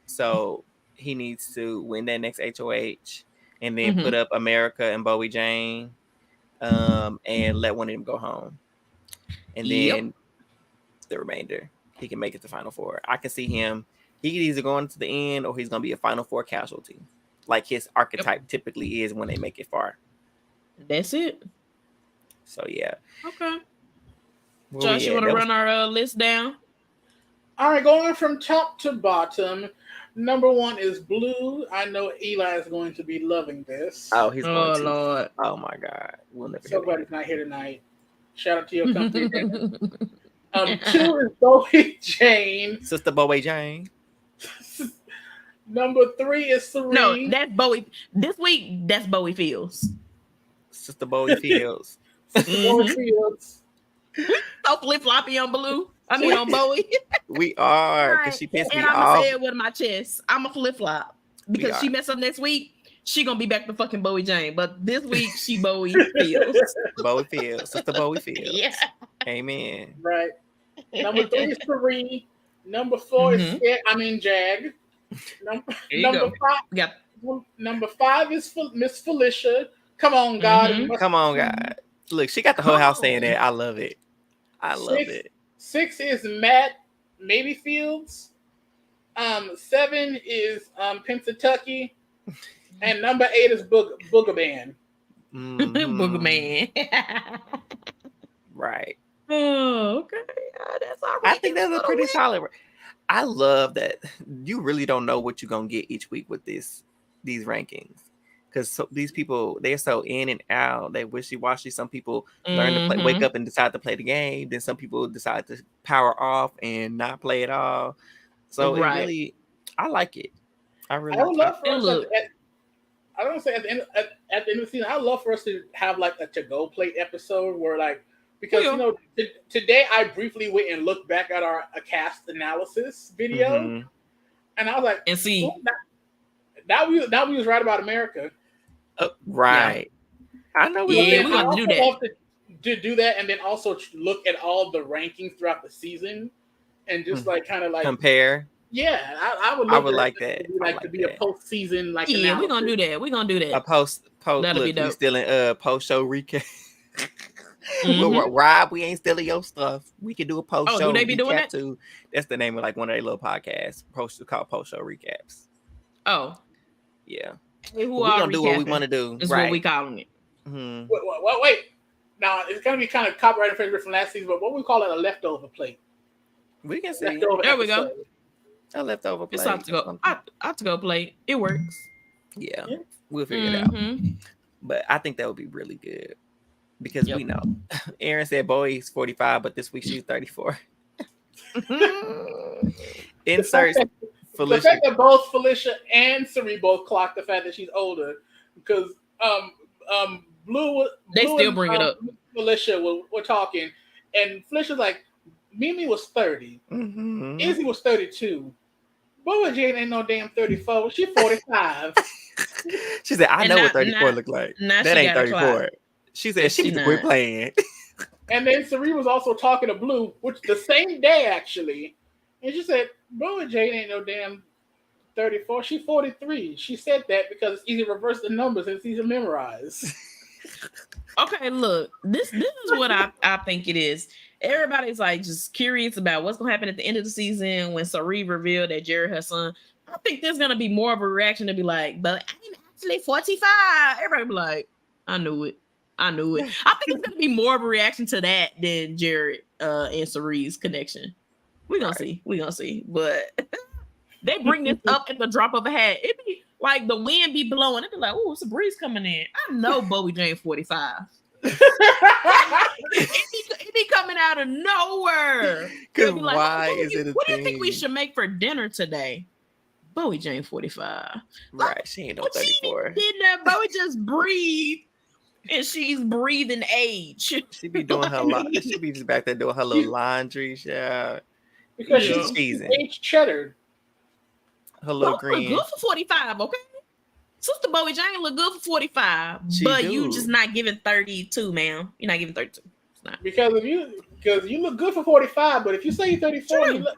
So he needs to win that next HOH and then put up America and Bowie Jane, and let one of them go home. And then the remainder, he can make it to Final Four. I can see him. He can either go into the end or he's going to be a Final Four casualty, like his archetype typically is when they make it far. That's it. So, yeah. Okay. Josh, you want to run our list down? All right, going from top to bottom. Number 1 is Blue. I know Eli is going to be loving this. Oh, he's going to. Lord. Oh, my God. We'll never Somebody's not here tonight. Shout out to your company. 2 is Bowie Jane. Sister Bowie Jane. Number 3 is Serene. No, that's Bowie. This week, that's Bowie Fields. Sister Bowie Fields. Bowie Fields. So flip-floppy on Blue. On Bowie. We are, because she pissed me off. And I'm going to say it with my chest. I'm a flip-flop. Because she mess up next week, she going to be back to fucking Bowie Jane. But this week, she Bowie Fields. Bowie Fields. Sister Bowie Fields. Yeah. Amen. Right. Number 3 is Serene. Number 4 is Jag. Number 5 is Miss Felicia. Come on, God. Come on, God. Look, she got the whole house saying that. I love it. I love it. 6 is Matt, maybe Fields. 7 is Pennsatucky. And number 8 is Booger Man. Booger Man. Right. Oh, okay. That's all right. I think that's a pretty solid. I love that you really don't know what you're going to get each week with these rankings. Because these people, they're so in and out. They wishy-washy. Some people learn to play, wake up and decide to play the game. Then some people decide to power off and not play at all. So it really, I like it. I would love for us I don't say at the end of the season, I would love for us to have like a to-go plate episode where like, because today I briefly went and looked back at our cast analysis video, and I was like, and see that we was right about America. Right. Yeah. I know we're going to do that. To do that, and then also look at all the rankings throughout the season, and just like kind of like compare. Yeah, I would like that. To be a postseason like. Yeah, we're gonna do that. We're gonna do that. A post. That'll be dope. We still in post show recap. Rob, we ain't stealing your stuff. We can do a post show. Do they be doing that too? That's the name of like one of their little podcasts. Called post show recaps. Oh, yeah. We're gonna do what we want to do. Is what we calling it. Wait. Now it's gonna be kind of copyright infringement from last season, but what we call it a leftover plate. We can see. There we go. A leftover plate. It's out to go. Out to go plate. It works. Yeah. We'll figure it out. But I think that would be really good because we know. Aaron said Bowie's 45, but this week she's 34. Insert Felicia. The fact that both Felicia and Sari both clocked the fact that she's older, because Blue still bring it up. Felicia were talking, and Felicia's like, Mimi was 30. Izzy was 32. Bowie Jane ain't no damn 34. She's 45. She said, I know what 34 look like. That ain't 34. She said she needs to quit playing. And then Sari was also talking to Blue, which the same day actually. And she said, Bowie Jane ain't no damn 34. She's 43. She said that because it's easy to reverse the numbers and it's easy to memorize. Okay, look, this is what I think it is. Everybody's like just curious about what's gonna happen at the end of the season when Sari revealed that Jared her son. I think there's gonna be more of a reaction to be like, but I'm actually 45. Everybody be like, I knew it. I think it's gonna be more of a reaction to that than Jared and Sari's connection. We're gonna see. But they bring this up at the drop of a hat. like the wind be blowing. It be like, oh, it's a breeze coming in. I know Byyyeee 45. it be coming out of nowhere. Because like, why is it a what thing? do you think we should make for dinner today? Byyyeee 45. Right, she ain't no 34. She did that. Byyyeee just breathe, and she's breathing age. She be doing her she be just back there doing her little laundry, yeah. Because she's aged cheddar. Her little green. Look good for 45, okay? Sister Byyyeee Jane look good for 45, you just not giving 32, ma'am. You're not giving 32. It's not. Because you look good for 45, but if you say you're 34, you look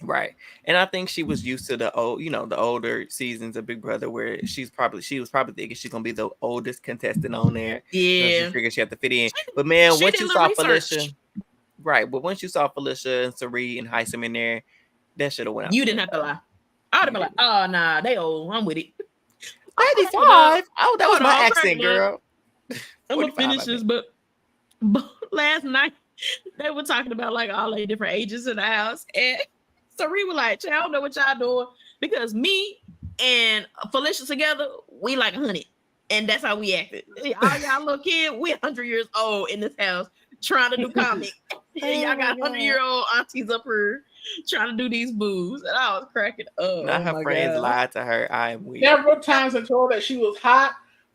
right. And I think she was used to the older seasons of Big Brother, where she was probably thinking she's gonna be the oldest contestant on there. Yeah, she figured she had to fit in. But man, once you saw Felicia, right? But once you saw Felicia and Sari and Heisem in there, that should have went out. You didn't have to lie. I would have been like, oh nah, they old. I'm with it. 35. Oh, that was my accent, girl. I'm gonna finish this, but last night they were talking about like all the different ages in the house, and Sari was like, I don't know what y'all doing, because me and Felicia together, we like 100, and that's how we acted. All y'all little kid, we 100 years old in this house trying to do comic. Y'all got 100-year-old aunties up here trying to do these moves, and I was cracking up. Now her friends lied to her. I am weak. Several times I told her that she was hot,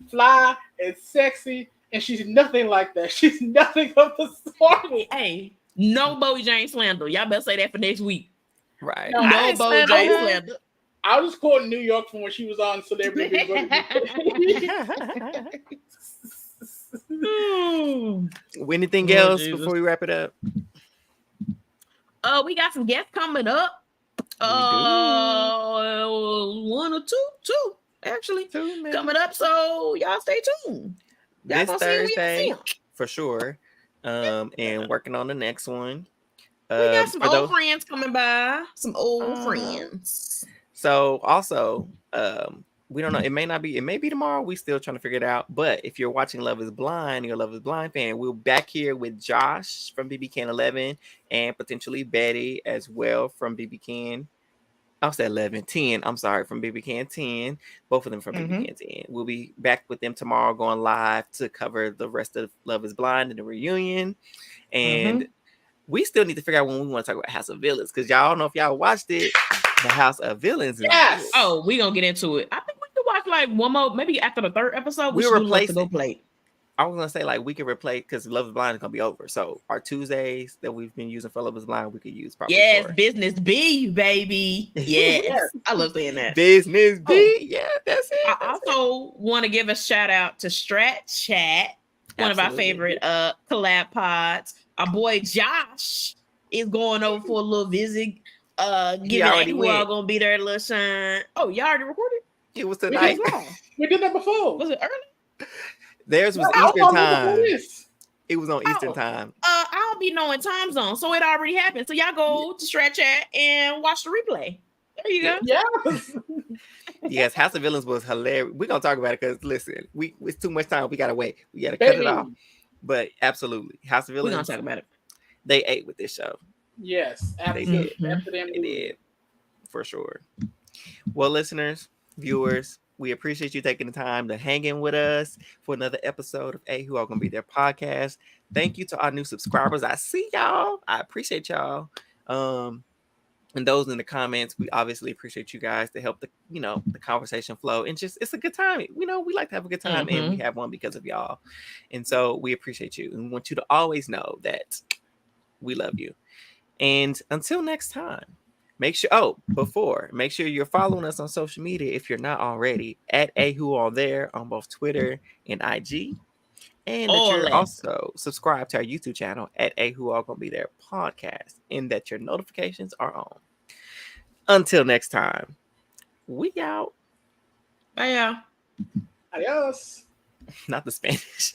fly, and sexy, and she's nothing like that. She's nothing of the sort. Hey, no Byyyeee Jane slander. Y'all better say that for next week. Right. No Byyyeee Jane slander. I was quoting New York from when she was on Celebrity Big Brother. Anything else before we wrap it up? We got some guests coming up. One or two actually coming up. So y'all stay tuned. Y'all this Thursday for sure. And working on the next one. We got some old friends coming by. Some old friends. So also, we don't know. It may be tomorrow. We still trying to figure it out. But if you're watching Love is Blind, you're a Love is Blind fan, we're back here with Josh from BB Can 11 and potentially Betty as well from BB Can. I'll say 11, 10. I'm sorry, from BB Can 10. Both of them from BB Can 10. We'll be back with them tomorrow, going live to cover the rest of Love is Blind and the reunion. And we still need to figure out when we want to talk about House of Villains, because y'all don't know if y'all watched it. The House of Villains. Yes. Oh, we gonna get into it. I think we could watch like one more, maybe after the third episode. We replace to go play. I was gonna say like we can replace, because Love is Blind is gonna be over. So our Tuesdays that we've been using for Love is Blind, we could use probably. Yes, business B, baby. Yes, I love saying that. Business B. Yeah, that's it. I also want to give a shout out to Strat Chat, one of our favorite collab pods. Our boy Josh is going over for a little visit. Giving who all gonna be there, little shine. Oh, y'all already recorded? It was tonight. We did that before. Was it early? Theirs was Eastern time. It was on Eastern time. I don't be knowing time zone, so it already happened. So y'all go to Strat Chat and watch the replay. There you go. Yes. Yes, House of Villains was hilarious. We're gonna talk about it because listen, it's too much time. We gotta wait. We gotta cut it off. But absolutely, House of Villains. We're gonna talk about it. They ate with this show. Yes, absolutely. They did. For sure. Well, listeners, viewers, we appreciate you taking the time to hang in with us for another episode of Who All Gonna Be There podcast. Thank you to our new subscribers. I see y'all. I appreciate y'all. And those in the comments, we obviously appreciate you guys to help the conversation flow. And just, it's a good time. We like to have a good time, and we have one because of y'all. And so we appreciate you and want you to always know that we love you. And until next time, make sure you're following us on social media if you're not already at AWhoAllThere on both Twitter and IG. And that you're also subscribed to our YouTube channel at Who All Gonna Be There podcast, and that your notifications are on. Until next time, we out. Bye, y'all. Adios. Not the Spanish.